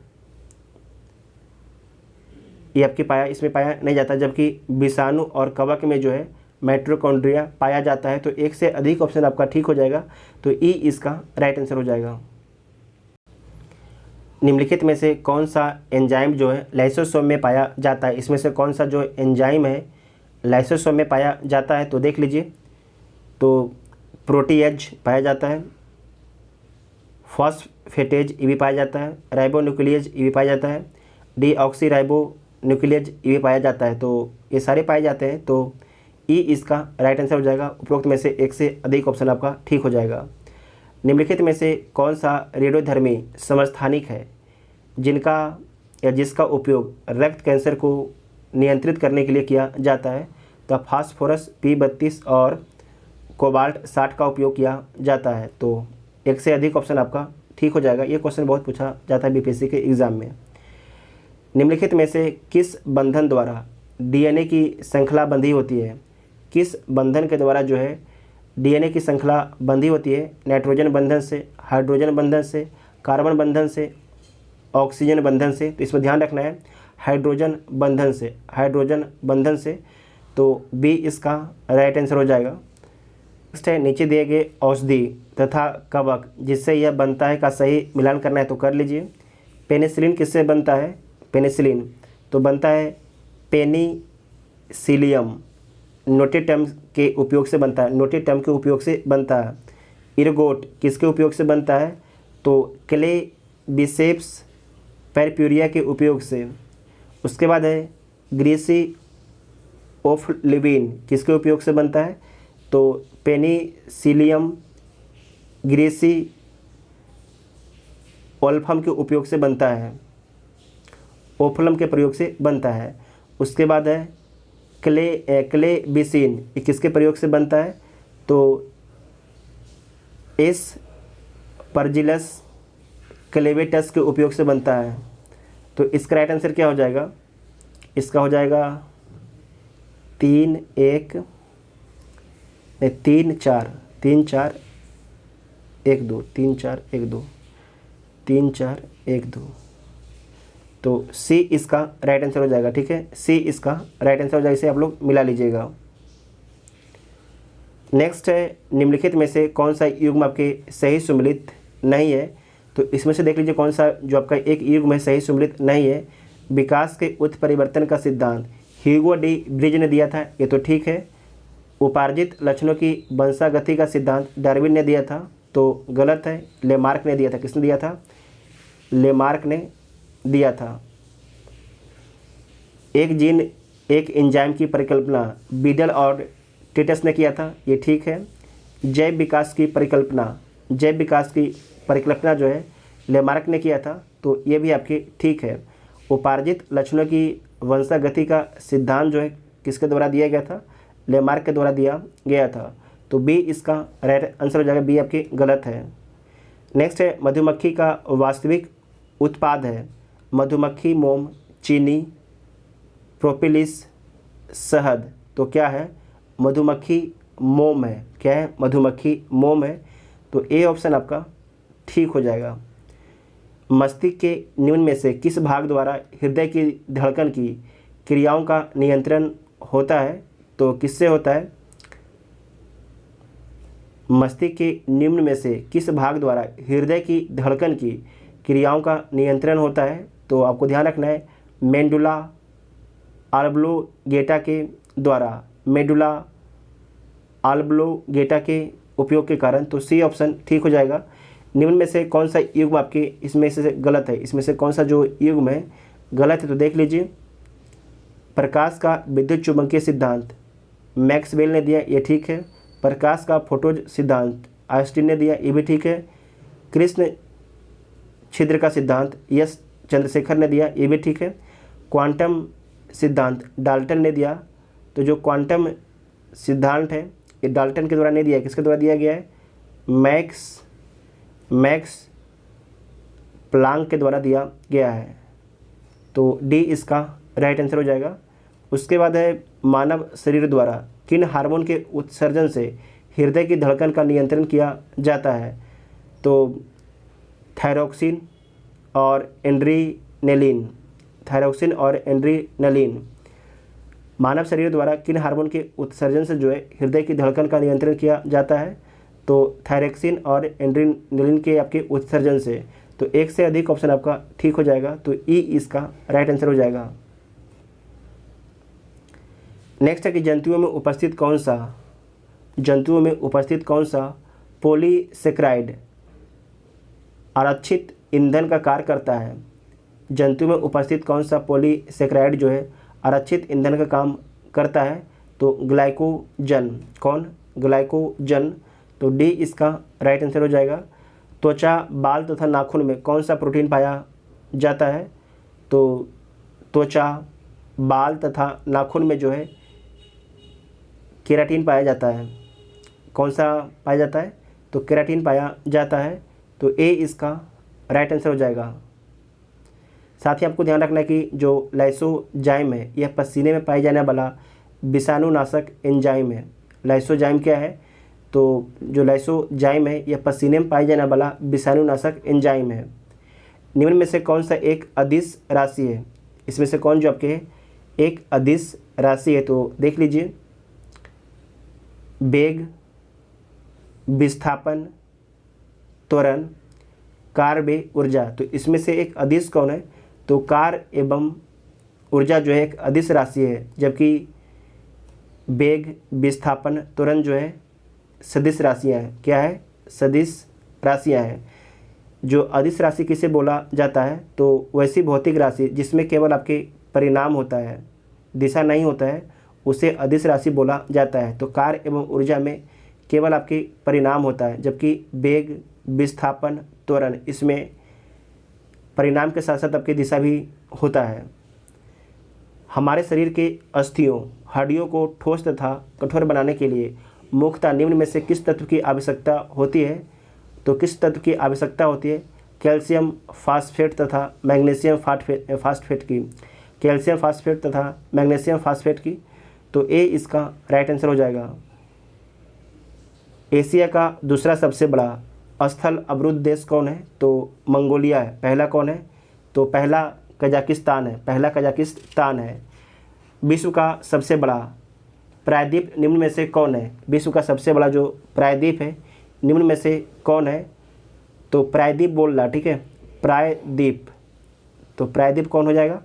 ये आपके इसमें पाया नहीं जाता, जबकि विषाणु और कवक में जो है माइटोकॉन्ड्रिया पाया जाता है। तो एक से अधिक ऑप्शन आपका ठीक हो जाएगा। तो ई इसका राइट आंसर हो जाएगा। निम्नलिखित में से कौन सा एंजाइम जो है लाइसोसोम में पाया जाता है? इसमें से कौन सा जो एंजाइम है लाइसोसोम में पाया जाता है? तो देख लीजिए, तो प्रोटीएज पाया जाता है, फॉस्फेटेज ये भी पाया जाता है, राइबोन्यूक्लियेज ये भी पाया जाता है, डीऑक्सीराइबोन्यूक्लियेज ये भी पाया जाता है। तो ये सारे पाए जाते हैं। तो ई इसका राइट आंसर हो जाएगा। उपरोक्त में से एक से अधिक ऑप्शन आपका ठीक हो जाएगा। निम्नलिखित में से कौन सा रेडियोधर्मी समस्थानिक है जिनका या जिसका उपयोग रक्त कैंसर को नियंत्रित करने के लिए किया जाता है? तो फास्फोरस P32 और कोबाल्ट 60 का उपयोग किया जाता है। तो एक से अधिक ऑप्शन आपका ठीक हो जाएगा। ये क्वेश्चन बहुत पूछा जाता है बीपीएससी के एग्ज़ाम में। निम्नलिखित में से किस बंधन द्वारा डीएनए की श्रृंखला बंधी होती है? किस बंधन के द्वारा जो है डीएनए की श्रृंखला बंधी होती है? नाइट्रोजन बंधन से, हाइड्रोजन बंधन से, कार्बन बंधन से, ऑक्सीजन बंधन से। तो इसमें ध्यान रखना है हाइड्रोजन बंधन से, हाइड्रोजन बंधन से। तो बी इसका राइट आंसर हो जाएगा। नेक्स्ट है, नीचे दिए गए औषधि तथा कवक जिससे यह बनता है का सही मिलान करना है। तो कर लीजिए। पेनिसिलिन किससे बनता है? पेनिसिलिन तो बनता है पेनिसिलियम नोटेटम के उपयोग से बनता है, नोटेटम के उपयोग से बनता है। इरगोट किसके उपयोग से बनता है? तो क्लेबिसेप्स परप्यूरिया के उपयोग से। उसके बाद है ग्रीसी ओफ्लिविन किसके उपयोग से बनता है? तो पेनिसिलियम ग्रीसी ओल्फम के उपयोग से बनता है, ओफ्लम के प्रयोग से बनता है। उसके बाद है क्लेबिसिन, ये किसके प्रयोग से बनता है? तो एस परजिलस क्लेवेटस के उपयोग से बनता है। तो इसका राइट आंसर क्या हो जाएगा? इसका हो जाएगा 3 1 3 4 3 4 1 2 3 4 1 2 3 4 1 2। तो सी इसका राइट आंसर हो जाएगा। ठीक है, सी इसका राइट आंसर हो जाएगा। इसे आप लोग मिला लीजिएगा। नेक्स्ट है, निम्नलिखित में से कौन सा युग्म आपके सही सुमेलित नहीं है? तो इसमें से देख लीजिए कौन सा जो आपका एक युग्म है सही सुमेलित नहीं है। विकास के उत्परिवर्तन का सिद्धांत ह्यूगो डी ब्रिज ने दिया था, ये तो ठीक है। उपार्जित लक्षणों की वंशागति का सिद्धांत डार्विन ने दिया था, तो गलत है। लेमार्क ने दिया था। किसने दिया था? लेमार्क ने दिया था। एक जीन एक एंजाइम की परिकल्पना बीडल और टिटस ने किया था, ये ठीक है। जैव विकास की परिकल्पना जो है लेमार्क ने किया था, तो ये भी आपके ठीक है। उपार्जित लक्षणों की वंशागति का सिद्धांत जो है किसके द्वारा दिया गया था? लेमार्क के द्वारा दिया गया था। तो बी इसका राइट आंसर हो जाएगा। बी आपकी गलत है। नेक्स्ट है, मधुमक्खी का वास्तविक उत्पाद है मधुमक्खी मोम, चीनी, प्रोपिलिस, शहद। तो क्या है? मधुमक्खी मोम है। क्या है? मधुमक्खी मोम है। तो ए ऑप्शन आपका ठीक हो जाएगा। मस्तिष्क के निम्न में से किस भाग द्वारा हृदय की धड़कन की क्रियाओं का नियंत्रण होता है? तो किससे होता है? मस्तिष्क के निम्न में से किस भाग द्वारा हृदय की धड़कन की क्रियाओं का नियंत्रण होता है? तो आपको ध्यान रखना है मेंडुला ऑब्लोंगेटा के द्वारा मेडुला ऑब्लोंगेटा के उपयोग के कारण। तो सी ऑप्शन ठीक हो जाएगा। निम्न में से कौन सा युग्म आपके इसमें से गलत है, इसमें से कौन सा जो युग्म है गलत है? तो देख लीजिए, प्रकाश का विद्युत चुंबकीय सिद्धांत मैक्सवेल ने दिया, ये ठीक है। प्रकाश का फोटोज सिद्धांत आइंस्टीन ने दिया, ये भी ठीक है। कृष्ण छिद्र का सिद्धांत यस चंद्रशेखर ने दिया, ये भी ठीक है। क्वांटम सिद्धांत डाल्टन ने दिया, तो जो क्वांटम सिद्धांत है ये डाल्टन के द्वारा नहीं दिया, किसके द्वारा दिया गया है? मैक्स प्लांक के द्वारा दिया गया है। तो डी इसका राइट आंसर हो जाएगा। उसके बाद है मानव शरीर द्वारा किन हार्मोन के उत्सर्जन से हृदय की धड़कन का नियंत्रण किया जाता है? तो थायरोक्सिन और एड्रेनलिन, थायरोक्सिन और एड्रेनलिन। मानव शरीर द्वारा किन हार्मोन के उत्सर्जन से जो है हृदय की धड़कन का नियंत्रण किया जाता है? तो थायरोक्सिन और एड्रेनलिन के आपके उत्सर्जन से। तो एक से अधिक ऑप्शन आपका ठीक हो जाएगा, तो ई इसका राइट आंसर हो जाएगा। नेक्स्ट है कि जंतुओं में उपस्थित कौन सा पॉलीसेक्राइड आरक्षित ईंधन का कार्य करता है? जंतु में उपस्थित कौन सा पॉलीसेक्राइड जो है आरक्षित ईंधन का काम करता है? तो ग्लाइकोजन। कौन? ग्लाइकोजन। तो डी इसका राइट आंसर हो जाएगा। त्वचा, बाल तथा नाखून में कौन सा प्रोटीन पाया जाता है? तो त्वचा, बाल तथा नाखून में जो है केराटिन पाया जाता है। कौन सा पाया जाता है? तो केराटिन पाया जाता है। तो ए इसका राइट आंसर हो जाएगा। साथ ही आपको ध्यान रखना है कि जो लाइसोजाइम है यह पसीने में पाए जाने वाला विषाणुनाशक एंजाइम है। लाइसोजाइम क्या है? तो जो लाइसोजाइम है यह पसीने में पाए जाने वाला विषाणुनाशक एंजाइम है। निम्न में से कौन सा एक अदिश राशि है? इसमें से कौन जो आपके एक अदिश राशि है? तो देख लीजिए, वेग, विस्थापन, त्वरण, कार्य, ऊर्जा। तो इसमें से एक अदिश कौन है? तो कार्य एवं ऊर्जा जो है एक अदिश राशि है, जबकि वेग, विस्थापन, त्वरण जो है सदिश राशियाँ हैं। क्या है? सदिश राशियाँ हैं। जो अदिश राशि किसे बोला जाता है? तो वैसी भौतिक राशि जिसमें केवल आपके परिणाम होता है, दिशा नहीं होता है, उसे अदिश राशि बोला जाता है। तो कार्य एवं ऊर्जा में केवल आपके परिणाम होता है, जबकि वेग, विस्थापन, त्वरण इसमें परिणाम के साथ साथ आपकी दिशा भी होता है। हमारे शरीर के अस्थियों, हड्डियों को ठोस तथा कठोर बनाने के लिए मुख्यतः निम्न में से किस तत्व की आवश्यकता होती है? तो किस तत्व की आवश्यकता होती है? कैल्शियम फास्फेट तथा मैग्नीशियम फास्फेट की। कैल्शियम फास्फेट तथा मैग्नीशियम फास्फेट की। तो ए इसका राइट आंसर हो जाएगा। एशिया का दूसरा सबसे बड़ा स्थल अवरुद्ध देश कौन है? तो मंगोलिया है। पहला कौन है? तो पहला कजाकिस्तान है। पहला कजाकिस्तान है। विश्व का सबसे बड़ा प्रायद्वीप निम्न में से कौन है? विश्व का सबसे बड़ा जो प्रायद्वीप है निम्न में से कौन है? तो प्रायद्वीप बोल रहा, ठीक है, प्रायद्वीप। तो प्रायद्वीप कौन हो जाएगा?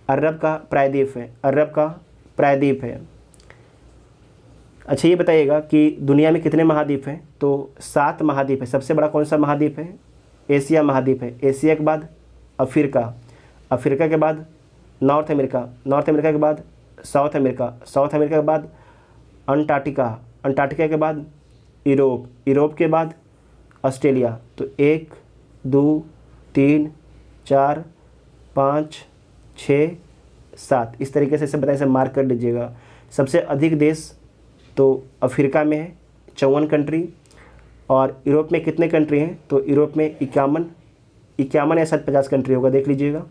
अरब का प्रायद्वीप है। अरब का प्रायद्वीप है। अच्छा, ये बताइएगा कि दुनिया में कितने महाद्वीप हैं? तो 7 महाद्वीप है। सबसे बड़ा कौन सा महाद्वीप है? एशिया महाद्वीप है। एशिया के बाद अफ्रीका, अफ्रीका के बाद नॉर्थ अमेरिका, नॉर्थ अमेरिका के बाद साउथ अमेरिका, साउथ अमेरिका के बाद अंटार्कटिका, अंटार्कटिका के बाद यूरोप, यूरोप के बाद ऑस्ट्रेलिया। तो 1 2 3 4 5 6 7 इस तरीके से सब बताइए, सब मार्क कर लीजिएगा। सबसे अधिक देश तो अफ्रीका में है 54 कंट्री। और यूरोप में कितने कंट्री हैं? तो यूरोप में 51 या शायद 50 कंट्री होगा, देख लीजिएगा।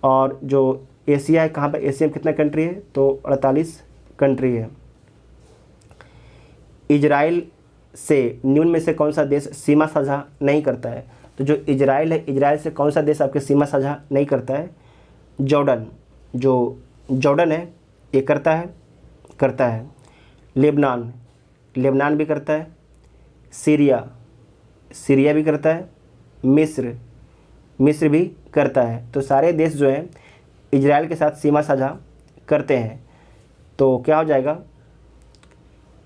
और जो एशिया है, कहाँ पर एशिया में कितना कंट्री है? तो 48 कंट्री है। इजराइल से निम्न में से कौन सा देश सीमा साझा नहीं करता है? तो जो इजराइल है, इजराइल से कौन सा देश आपके सीमा साझा नहीं करता है? जॉर्डन, जो जॉर्डन है ये करता है। लेबनान, लेबनान भी करता है। सीरिया, सीरिया भी करता है। मिस्र, मिस्र भी करता है। तो सारे देश जो हैं इजराइल के साथ सीमा साझा करते हैं। तो क्या हो जाएगा?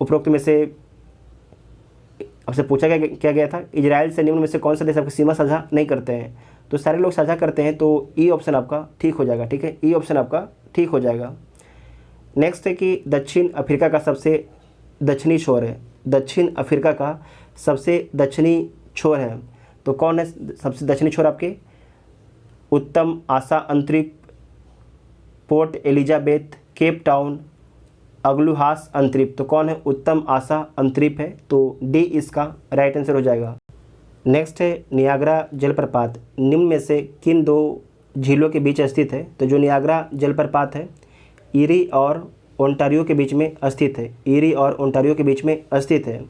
उपरोक्त में से आपसे पूछा क्या गया था, इजराइल से निम्न में से कौन सा देश आपकी सीमा साझा नहीं करते हैं? तो सारे लोग साझा करते हैं, तो ई ऑप्शन आपका ठीक हो जाएगा। ठीक है, ई ऑप्शन आपका ठीक हो जाएगा। नेक्स्ट है कि दक्षिण अफ्रीका का सबसे दक्षिणी छोर है, दक्षिण अफ्रीका का सबसे दक्षिणी छोर है, तो कौन है सबसे दक्षिणी छोर आपके? उत्तम आशा अंतरिप, पोर्ट एलिजाबेथ, केप टाउन, अग्लुहास अंतरिप, तो कौन है? उत्तम आशा अंतरिप है, तो डी इसका राइट आंसर हो जाएगा। नेक्स्ट है नियाग्रा जलप्रपात निम्न में से किन दो झीलों के बीच स्थित है? तो जो नियाग्रा जलप्रपात है ईरी और ओंटारियो के बीच में स्थित है, ईरी और ओंटारियो के बीच में स्थित है।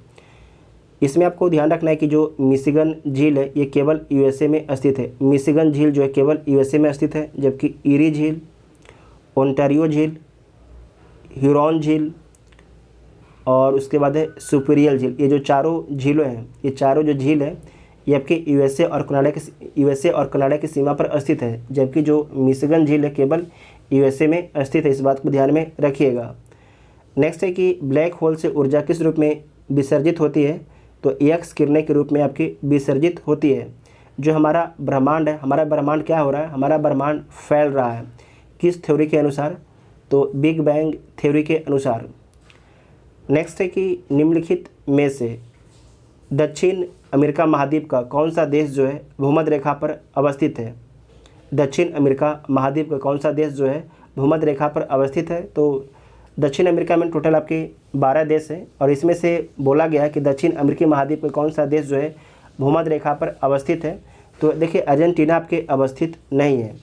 इसमें आपको ध्यान रखना है कि जो मिशिगन झील है ये केवल यूएसए में स्थित है, मिशिगन झील जो है केवल यूएसए में स्थित है, जबकि ईरी झील, ओंटारियो झील, ह्यूरॉन झील और उसके बाद है सुपीरियल झील, ये जो चारों झीलें हैं, ये चारों जो झील है ये आपके यूएसए और कनाडा की सीमा पर स्थित है, जबकि जो मिशिगन झील है केवल यूएसए में स्थित है। इस बात को ध्यान में रखिएगा। नेक्स्ट है कि ब्लैक होल से ऊर्जा किस रूप में विसर्जित होती है? तो एक्स किरणें के रूप में आपकी विसर्जित होती है। जो हमारा ब्रह्मांड है, हमारा ब्रह्मांड क्या हो रहा है? हमारा ब्रह्मांड फैल रहा है। किस थ्योरी के अनुसार? तो बिग बैंग थ्योरी के अनुसार। नेक्स्ट है कि निम्नलिखित में से दक्षिण अमेरिका महाद्वीप का कौन सा देश जो है भूमध्य रेखा पर अवस्थित है? दक्षिण अमेरिका महाद्वीप का कौन सा देश जो है भूमध्य रेखा पर अवस्थित है? तो दक्षिण अमेरिका में टोटल आपके 12 देश हैं और इसमें से बोला गया है कि दक्षिण अमेरिकी महाद्वीप का कौन सा देश जो है भूमध्य रेखा पर अवस्थित है? तो देखिए अर्जेंटीना आपके अवस्थित नहीं है,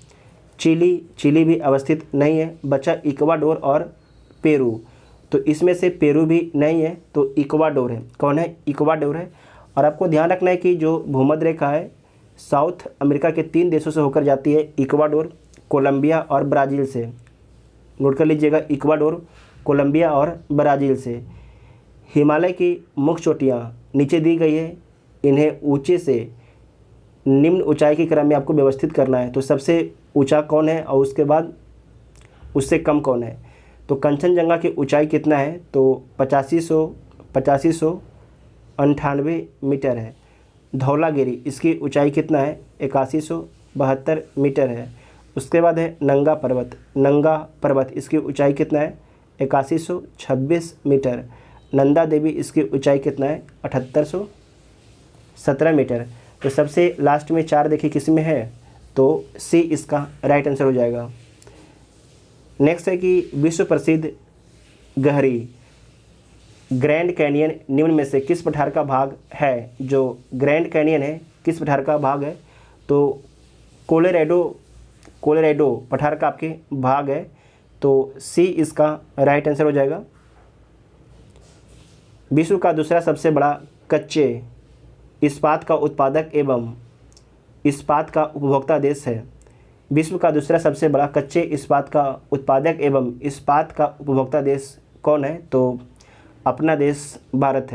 चिली भी अवस्थित नहीं है, बचा इक्वाडोर और पेरू, तो इसमें से पेरू भी नहीं है, तो इक्वाडोर है। कौन है? इक्वाडोर है। और आपको ध्यान रखना है कि जो भूमध्य रेखा है साउथ अमेरिका के 3 देशों से होकर जाती है, इक्वाडोर, कोलंबिया और ब्राज़ील से। नोट कर लीजिएगा, इक्वाडोर, कोलंबिया और ब्राज़ील से। हिमालय की मुख्य चोटियाँ नीचे दी गई है, इन्हें ऊंचे से निम्न ऊंचाई के क्रम में आपको व्यवस्थित करना है। तो सबसे ऊंचा कौन है और उसके बाद उससे कम कौन है? तो कंचनजंगा की ऊंचाई कितना है? तो 8598 मीटर है। धौलागिरी इसकी ऊंचाई कितना है? 8172 मीटर है। उसके बाद है नंगा पर्वत इसकी ऊंचाई कितना है? 8126 मीटर। नंदा देवी इसकी ऊंचाई कितना है? 7817 मीटर। तो सबसे लास्ट में 4 देखिए किस में है? तो सी इसका राइट आंसर हो जाएगा। नेक्स्ट है कि विश्व प्रसिद्ध गहरी ग्रैंड कैनियन निम्न में से किस पठार का भाग है? जो ग्रैंड कैनियन है किस पठार का भाग है? तो कोलोराडो पठार का आपके भाग है, तो सी इसका राइट आंसर हो जाएगा। विश्व का दूसरा सबसे बड़ा कच्चे इस्पात का उत्पादक एवं इस्पात का उपभोक्ता देश है। विश्व का दूसरा सबसे बड़ा कच्चे इस्पात का उत्पादक एवं इस्पात का उपभोक्ता देश कौन है? तो अपना देश भारत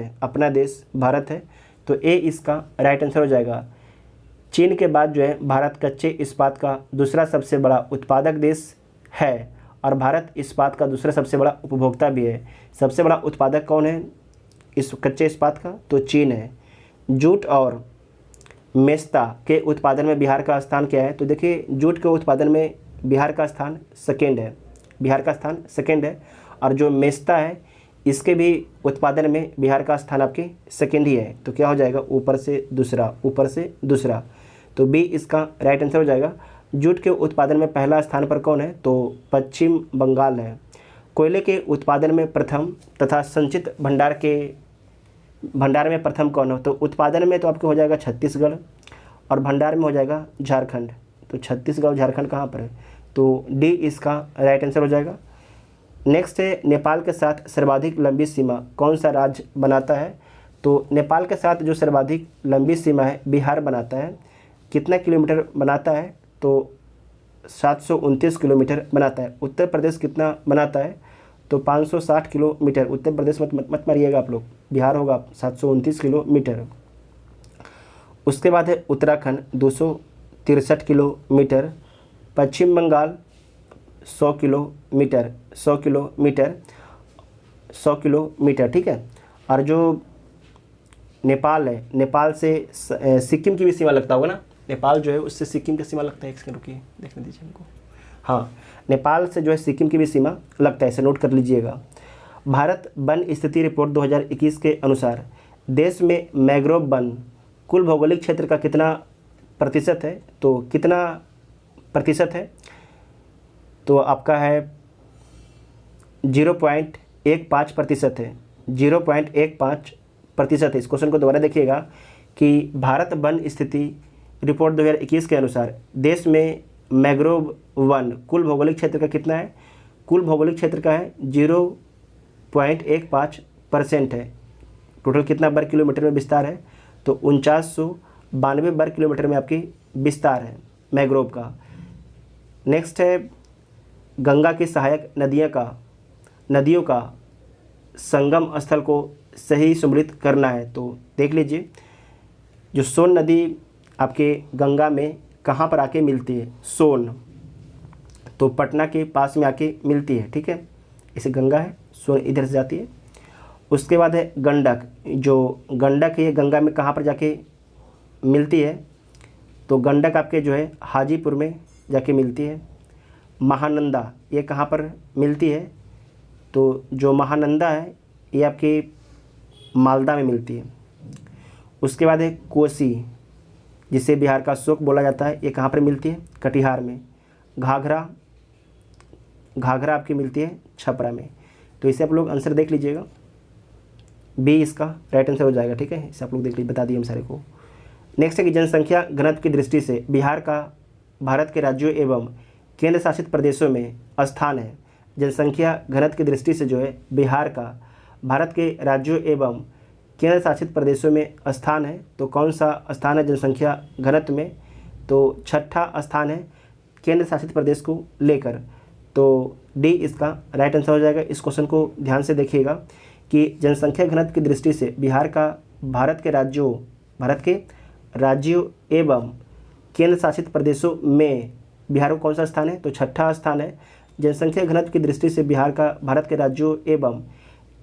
है, तो ए इसका राइट आंसर हो जाएगा। चीन के बाद जो है भारत कच्चे इस्पात का दूसरा सबसे बड़ा उत्पादक देश है और भारत इस्पात का दूसरा सबसे बड़ा उपभोक्ता भी है। सबसे बड़ा उत्पादक कौन है इस कच्चे इस्पात का? तो चीन है। जूट और मेस्ता के उत्पादन में बिहार का स्थान क्या है? तो देखिए जूट के उत्पादन में बिहार का स्थान सेकेंड है, और जो मेस्ता है इसके भी उत्पादन में बिहार का स्थान आपके सेकेंड ही है। तो क्या हो जाएगा? ऊपर से दूसरा, तो बी इसका राइट आंसर हो जाएगा। जूट के उत्पादन में पहला स्थान पर कौन है? तो पश्चिम बंगाल है। कोयले के उत्पादन में प्रथम तथा संचित भंडार में प्रथम कौन हो? तो उत्पादन में तो आपके हो जाएगा छत्तीसगढ़ और भंडार में हो जाएगा झारखंड। तो छत्तीसगढ़ और झारखंड कहाँ पर है? तो डी इसका राइट आंसर हो जाएगा। नेक्स्ट है नेपाल के साथ सर्वाधिक लंबी सीमा कौन सा राज्य बनाता है? तो नेपाल के साथ जो सर्वाधिक लंबी सीमा है बिहार बनाता है। कितना किलोमीटर बनाता है? तो 729 किलोमीटर बनाता है। उत्तर प्रदेश कितना बनाता है? तो 560 किलोमीटर। उत्तर प्रदेश मत मारिएगा आप लोग, बिहार होगा 729 किलोमीटर। उसके बाद है उत्तराखंड 263 किलोमीटर। पश्चिम बंगाल 100 किलोमीटर। 100 किलोमीटर, ठीक है। और जो नेपाल है, नेपाल से सिक्किम की भी सीमा लगता होगा ना, नेपाल जो है उससे सिक्किम की सीमा लगता है। एक सेकंड रुकिए, देखने दीजिए हमको। हाँ, नेपाल से जो है सिक्किम की भी सीमा लगता है, इसे नोट कर लीजिएगा। भारत वन स्थिति रिपोर्ट 2021 के अनुसार देश में मैंग्रोव वन कुल भौगोलिक क्षेत्र का कितना प्रतिशत है? तो कितना प्रतिशत है? तो आपका है 0.15% है, 0.15% है। इस क्वेश्चन को दोबारा देखिएगा कि भारत वन स्थिति रिपोर्ट 2021 के अनुसार देश में मैंग्रोव वन कुल भौगोलिक क्षेत्र का कितना है? कुल भौगोलिक क्षेत्र का है 0.15% है। टोटल कितना वर्ग किलोमीटर में विस्तार है? तो 4992 वर्ग किलोमीटर में आपकी विस्तार है मैंग्रोव का। नेक्स्ट है गंगा की सहायक नदियों का संगम स्थल को सही सम्मिलित करना है। तो देख लीजिए, जो सोन नदी आपके गंगा में कहाँ पर आके मिलती है? सोन, तो पटना के पास में आके मिलती है, ठीक है। इसे गंगा है, सोन इधर से जाती है। उसके बाद है गंडक, जो गंडक है गंगा में कहाँ पर जाके मिलती है? तो गंडक आपके जो है हाजीपुर में जाके मिलती है। महानंदा ये कहाँ पर मिलती है? तो जो महानंदा है ये आपके मालदा में मिलती है। उसके बाद है कोसी, जिसे बिहार का शोक बोला जाता है, ये कहाँ पर मिलती है? कटिहार में। घाघरा आपकी मिलती है छपरा में। तो इसे आप लोग आंसर देख लीजिएगा, बी इसका राइट आंसर हो जाएगा, ठीक है। इसे आप लोग देख लीजिए, बता दिए हम सारे को। नेक्स्ट है कि जनसंख्या घनत्व की दृष्टि से बिहार का भारत के राज्यों एवं केंद्र शासित प्रदेशों में स्थान है। जनसंख्या घनत्व की दृष्टि से जो है बिहार का भारत के राज्यों एवं केंद्र शासित प्रदेशों में स्थान है। तो कौन सा स्थान है जनसंख्या घनत्व में? तो छठा स्थान है केंद्र शासित प्रदेश को लेकर। तो डी इसका राइट आंसर हो जाएगा। इस क्वेश्चन को ध्यान से देखिएगा कि जनसंख्या घनत्व की दृष्टि से बिहार का भारत के राज्यों एवं केंद्र शासित प्रदेशों में बिहार का कौन सा स्थान है? तो छठा स्थान है। जनसंख्या घनत्व की दृष्टि से बिहार का भारत के राज्यों एवं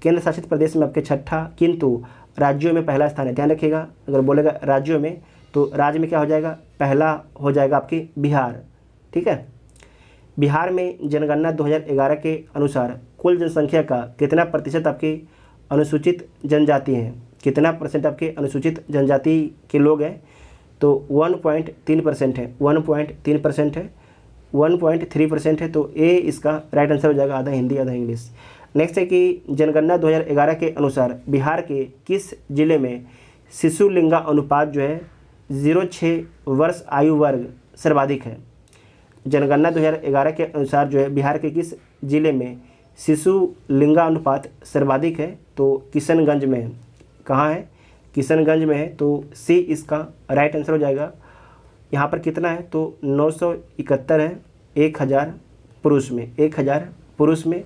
केंद्र शासित प्रदेश में आपके छठा, किंतु राज्यों में पहला स्थान है। ध्यान रखिएगा, अगर बोलेगा राज्यों में तो राज्य में क्या हो जाएगा? पहला हो जाएगा आपकी बिहार, ठीक है। बिहार में जनगणना 2011 के अनुसार कुल जनसंख्या का कितना प्रतिशत आपकी अनुसूचित जनजाति हैं? कितना परसेंट आपके अनुसूचित जनजाति के लोग हैं? तो 1.3% है, 1.3% है, 1.3% है। तो ए इसका राइट आंसर हो जाएगा, आधा हिंदी आधा इंग्लिश। नेक्स्ट है कि जनगणना 2011 के अनुसार बिहार के किस जिले में शिशु लिंगा अनुपात जो है 0.6 वर्ष आयु वर्ग सर्वाधिक है? जनगणना 2011 के अनुसार जो है बिहार के किस जिले में शिशु लिंगा अनुपात सर्वाधिक है? तो किशनगंज में है। कहाँ है? किशनगंज में है। तो सी इसका राइट आंसर हो जाएगा। यहाँ पर कितना है? तो 971 है 1000 पुरुष में, 1000 पुरुष में।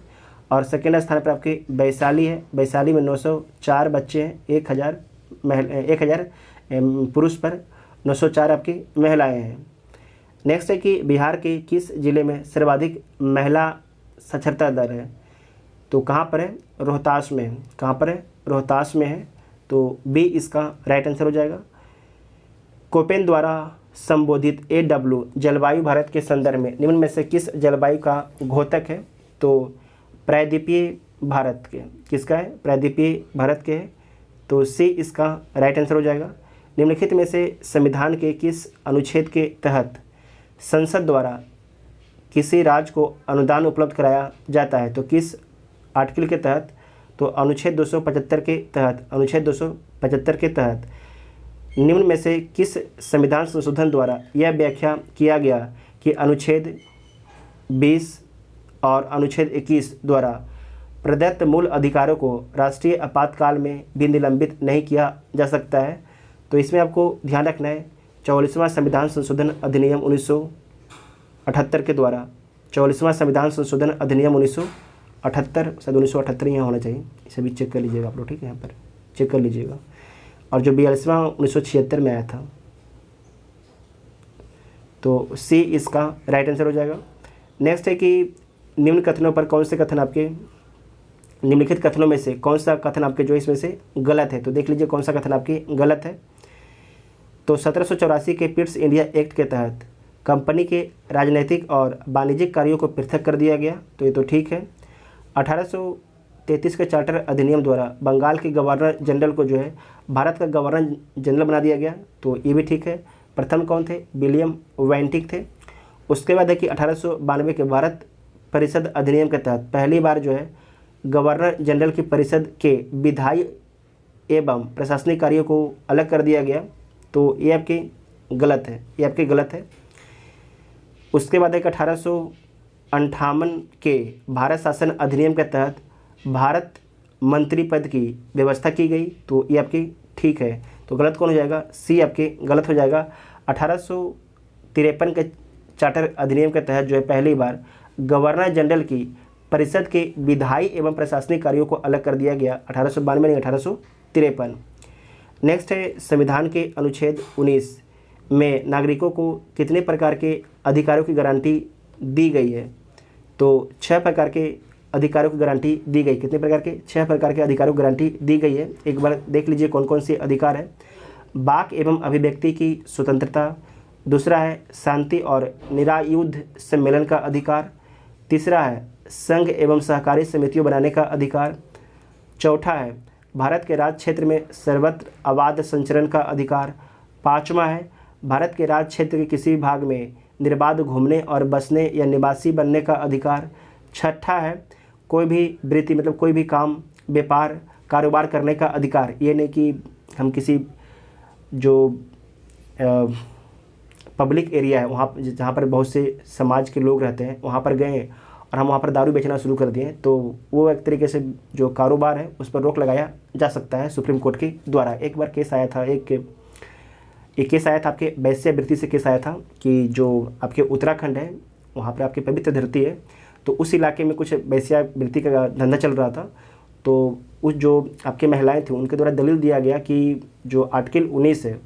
और सेकेंड स्थान पर आपके वैशाली है, वैशाली में 904 बच्चे हैं, 1000 पुरुष पर 904 आपकी महिलाएं हैं। नेक्स्ट है कि बिहार के किस जिले में सर्वाधिक महिला साक्षरता दर है? तो कहाँ पर है? रोहतास में है। कहाँ पर है? रोहतास में है। तो बी इसका राइट आंसर हो जाएगा। कोपेन द्वारा संबोधित AW जलवायु भारत के संदर्भ में निम्न में से किस जलवायु का घोतक है? तो प्रायद्वीपीय भारत के, किसका है? प्रायद्वीपीय भारत के है। तो सी इसका राइट आंसर हो जाएगा। निम्नलिखित में से संविधान के किस अनुच्छेद के तहत संसद द्वारा किसी राज्य को अनुदान उपलब्ध कराया जाता है? तो किस आर्टिकल के तहत? तो अनुच्छेद 275 के तहत, अनुच्छेद 275 के तहत निम्न में से किस संविधान संशोधन द्वारा यह व्याख्या किया गया कि अनुच्छेद 20 और अनुच्छेद 21 द्वारा प्रदत्त मूल अधिकारों को राष्ट्रीय आपातकाल में भी निलंबित नहीं किया जा सकता है? तो इसमें आपको ध्यान रखना है 44वां संविधान संशोधन अधिनियम 1978 के द्वारा, 44वां संविधान संशोधन अधिनियम 1978, शायद 1978 यहाँ होना चाहिए, इसे भी चेक कर लीजिएगा आप लोग, ठीक है, यहाँ पर चेक कर लीजिएगा। और जो 42वां 1976 में आया था। तो सी इसका राइट आंसर हो जाएगा। नेक्स्ट है कि निम्न कथनों पर कौन से कथन आपके निम्नलिखित कथनों में से कौन सा कथन आपके जो इसमें से गलत है? तो देख लीजिए कौन सा कथन आपकी गलत है। तो 1784 के पिट्स इंडिया एक्ट के तहत कंपनी के राजनीतिक और वाणिज्यिक कार्यों को पृथक कर दिया गया, तो ये तो ठीक है। 1833 के चार्टर अधिनियम द्वारा बंगाल के गवर्नर जनरल को जो है भारत का गवर्नर जनरल बना दिया गया, तो ये भी ठीक है। प्रथम कौन थे? विलियम वेंटिक थे। उसके बाद है कि 1892 के भारत परिषद अधिनियम के तहत पहली बार जो है गवर्नर जनरल की परिषद के विधायी एवं प्रशासनिक कार्यों को अलग कर दिया गया, तो ये आपकी गलत है, ये आपकी गलत है। उसके बाद एक 1858 के भारत शासन अधिनियम के तहत भारत मंत्री पद की व्यवस्था की गई, तो ये आपकी ठीक है। तो गलत कौन हो जाएगा? सी आपके गलत हो जाएगा। 1853 के चार्टर अधिनियम के तहत जो है पहली बार गवर्नर जनरल की परिषद के विधायी एवं प्रशासनिक कार्यों को अलग कर दिया गया, 1892 नहीं 1853। नेक्स्ट है संविधान के अनुच्छेद 19 में नागरिकों को कितने प्रकार के अधिकारों की गारंटी दी गई है? तो 6 प्रकार के अधिकारों की गारंटी दी गई। कितने प्रकार के? 6 प्रकार के अधिकारों की गारंटी दी गई है। एक बार देख लीजिए कौन कौन से अधिकार है। वाक एवं अभिव्यक्ति की स्वतंत्रता, दूसरा है शांति और निरायुध सम्मेलन का अधिकार, तीसरा है संघ एवं सहकारी समितियों बनाने का अधिकार, चौथा है भारत के राज्य क्षेत्र में सर्वत्र अबाध संचरण का अधिकार, पाँचवा है भारत के राज्य क्षेत्र के किसी भी भाग में निर्बाध घूमने और बसने या निवासी बनने का अधिकार, छठा है कोई भी वृत्ति मतलब कोई भी काम व्यापार कारोबार करने का अधिकार। ये नहीं कि हम किसी जो पब्लिक एरिया है वहाँ जहाँ पर बहुत से समाज के लोग रहते हैं वहाँ पर गए और हम वहाँ पर दारू बेचना शुरू कर दिए, तो वो एक तरीके से जो कारोबार है उस पर रोक लगाया जा सकता है सुप्रीम कोर्ट के द्वारा। एक बार केस आया था, एक केस आया था आपके वैश्यावृत्ति से केस आया था कि जो आपके उत्तराखंड है वहाँ पर आपकी पवित्र धरती है, तो उस इलाके में कुछ वैश्यावृत्ति का धंधा चल रहा था। तो उस जो आपके महिलाएं थी उनके द्वारा दलील दिया गया कि जो आर्टिकल 19 है,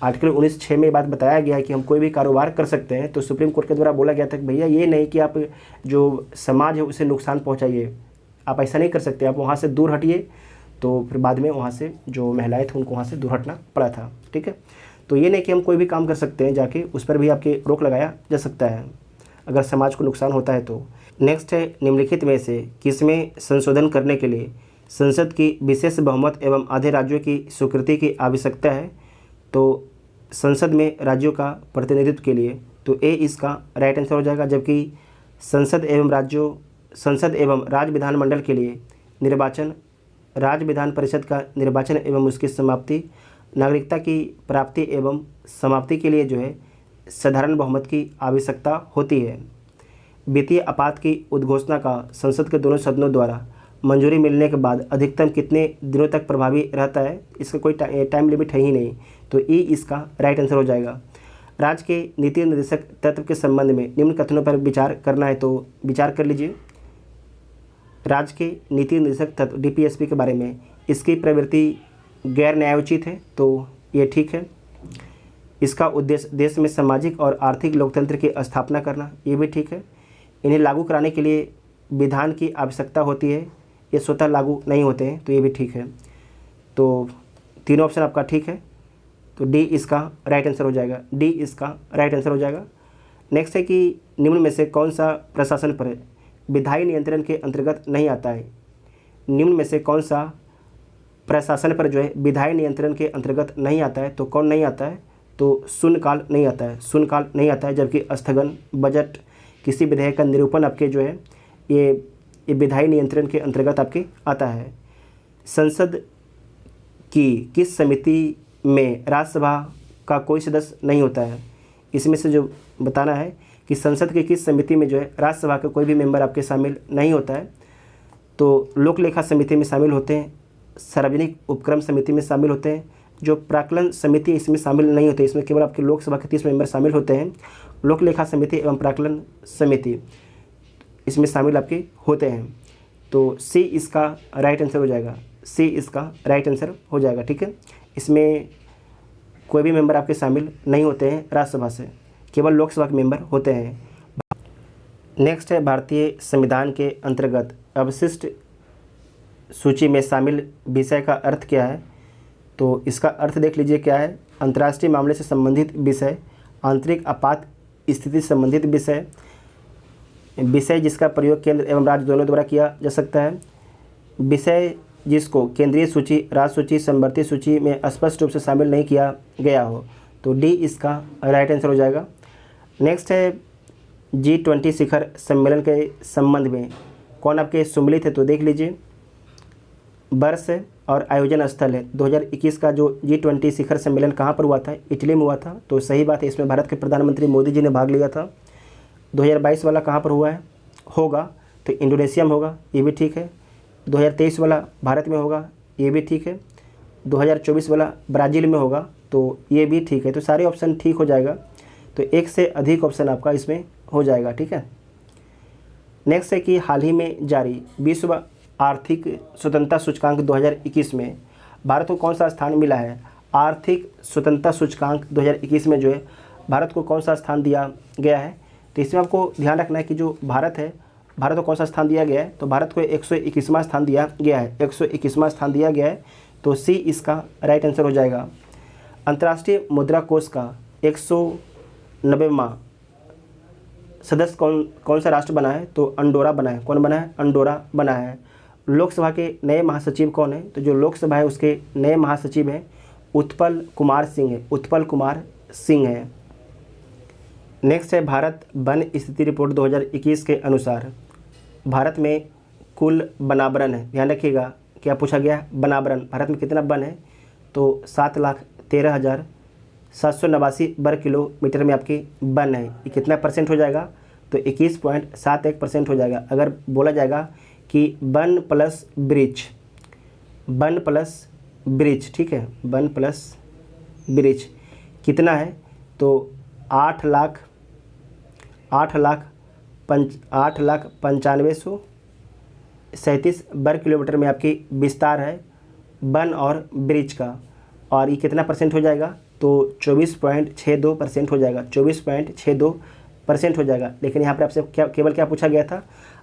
आर्टिकल 19(6) में बात बताया गया है कि हम कोई भी कारोबार कर सकते हैं। तो सुप्रीम कोर्ट के द्वारा बोला गया था कि भैया ये नहीं कि आप जो समाज है उसे नुकसान पहुंचाइए, आप ऐसा नहीं कर सकते, आप वहाँ से दूर हटिए। तो फिर बाद में वहाँ से जो महिलाएं थी उनको वहाँ से दूर हटना पड़ा था। ठीक है, तो ये नहीं कि हम कोई भी काम कर सकते हैं जाके, उस पर भी आपके रोक लगाया जा सकता है अगर समाज को नुकसान होता है तो। नेक्स्ट है निम्नलिखित में से किसमें संशोधन करने के लिए संसद की विशेष बहुमत एवं आधे राज्यों की स्वीकृति की आवश्यकता है? तो संसद में राज्यों का प्रतिनिधित्व के लिए, तो ए इसका राइट आंसर हो जाएगा। जबकि संसद एवं राज्य विधानमंडल के लिए निर्वाचन, राज्य विधान परिषद का निर्वाचन एवं उसकी समाप्ति, नागरिकता की प्राप्ति एवं समाप्ति के लिए जो है साधारण बहुमत की आवश्यकता होती है। वित्तीय आपात की उद्घोषणा का संसद के दोनों सदनों द्वारा मंजूरी मिलने के बाद अधिकतम कितने दिनों तक प्रभावी रहता है? इसका कोई टाइम लिमिट है ही नहीं, तो ई इसका राइट आंसर हो जाएगा। राज्य के नीति निर्देशक तत्व के संबंध में निम्न कथनों पर विचार करना है, तो विचार कर लीजिए। राज्य के नीति निर्देशक तत्व डीपीएसपी के बारे में, इसकी प्रवृत्ति गैर न्यायोचित है, तो ये ठीक है। इसका उद्देश्य देश में सामाजिक और आर्थिक लोकतंत्र की स्थापना करना, ये भी ठीक है। इन्हें लागू कराने के लिए विधान की आवश्यकता होती है, ये स्वतः लागू नहीं होते हैं, तो ये भी ठीक है। तो तीनों ऑप्शन आपका ठीक है, तो डी इसका राइट आंसर हो जाएगा, डी इसका राइट आंसर हो जाएगा। नेक्स्ट है कि निम्न में से कौन सा प्रशासन पर विधायी नियंत्रण के अंतर्गत नहीं आता है? निम्न में से कौन सा प्रशासन पर जो है विधायी नियंत्रण के अंतर्गत नहीं आता है? तो कौन नहीं आता है? तो शून्यकाल नहीं आता है, शून्यकाल नहीं आता है। जबकि स्थगन, बजट, किसी विधेयक का निरूपण आपके जो है ये विधायी नियंत्रण के अंतर्गत आपके आता है। संसद की किस समिति में राज्यसभा का कोई सदस्य नहीं होता है? इसमें से जो बताना है कि संसद की किस समिति में जो है राज्यसभा का कोई भी मेंबर आपके शामिल नहीं होता है। तो लोक लेखा समिति में शामिल होते हैं, सार्वजनिक उपक्रम समिति में शामिल होते हैं। जो प्राक्कलन समिति इसमें शामिल नहीं होते, इसमें केवल आपके लोकसभा के 30 मेंबर शामिल होते हैं। लोक लेखा समिति एवं प्राक्कलन समिति इसमें शामिल आपके होते हैं। तो सी इसका राइट आंसर हो जाएगा, सी इसका राइट आंसर हो जाएगा। ठीक है, इसमें कोई भी मेंबर आपके शामिल नहीं होते हैं राज्यसभा से, केवल लोकसभा के मेंबर होते हैं। नेक्स्ट है भारतीय संविधान के अंतर्गत अवशिष्ट सूची में शामिल विषय का अर्थ क्या है? तो इसका अर्थ देख लीजिए क्या है। अंतर्राष्ट्रीय मामले से संबंधित विषय, आंतरिक आपात स्थिति से संबंधित विषय, विषय जिसका प्रयोग केंद्र एवं राज्य दोनों द्वारा किया जा सकता है, विषय जिसको केंद्रीय सूची, राज्य सूची, समवर्ती सूची में स्पष्ट रूप से शामिल नहीं किया गया हो। तो डी इसका राइट आंसर हो जाएगा। नेक्स्ट है G20 शिखर सम्मेलन के संबंध में कौन आपके सम्मिलित है? तो देख लीजिए, वर्ष और आयोजन स्थल है। 2021 का जो G20 शिखर सम्मेलन कहाँ पर हुआ था? इटली में हुआ था। तो सही बात है, इसमें भारत के प्रधानमंत्री मोदी जी ने भाग लिया था। 2022 वाला कहाँ पर हुआ है होगा? तो इंडोनेशिया में होगा, ये भी ठीक है। 2023 वाला भारत में होगा, ये भी ठीक है। 2024 वाला ब्राज़ील में होगा, तो ये भी ठीक है। तो सारे ऑप्शन ठीक हो जाएगा। तो एक से अधिक ऑप्शन आपका इसमें हो जाएगा, ठीक है। नेक्स्ट है कि हाल ही में जारी विश्व आर्थिक स्वतंत्रता सूचकांक 2021 में भारत को कौन सा स्थान मिला है? आर्थिक स्वतंत्रता सूचकांक 2021 में जो है भारत को कौन सा स्थान दिया गया है? तो इसमें आपको ध्यान रखना है कि जो भारत है, भारत को कौन सा स्थान दिया गया है? तो भारत को 121वां स्थान दिया गया है। 121वां स्थान दिया गया है, तो सी इसका राइट आंसर हो जाएगा। अंतर्राष्ट्रीय मुद्रा कोष का 190वां सदस्य कौन सा राष्ट्र बना है? तो अंडोरा बना है। कौन बना है? अंडोरा बना है। लोकसभा के नए महासचिव कौन है? तो जो लोकसभा है उसके नए महासचिव हैं उत्पल कुमार सिंह है। उत्पल कुमार सिंह है। नेक्स्ट है भारत वन स्थिति रिपोर्ट 2021 के अनुसार भारत में कुल वनावरण है। ध्यान रखिएगा क्या पूछा गया है? वनावरण भारत में कितना वन है? तो 7,13,789 वर्ग किलोमीटर में आपकी वन है। ये कितना परसेंट हो जाएगा? तो 21.71% हो जाएगा। अगर बोला जाएगा कि one plus bridge, one plus bridge, ठीक है, वन प्लस ब्रिज कितना है? तो 8,95,37 वर्ग किलोमीटर में आपकी विस्तार है वन और ब्रिज का। और ये कितना परसेंट हो जाएगा? तो 24.62% हो जाएगा। 24.62% हो जाएगा। लेकिन यहाँ पर आपसे केवल क्या पूछा गया था?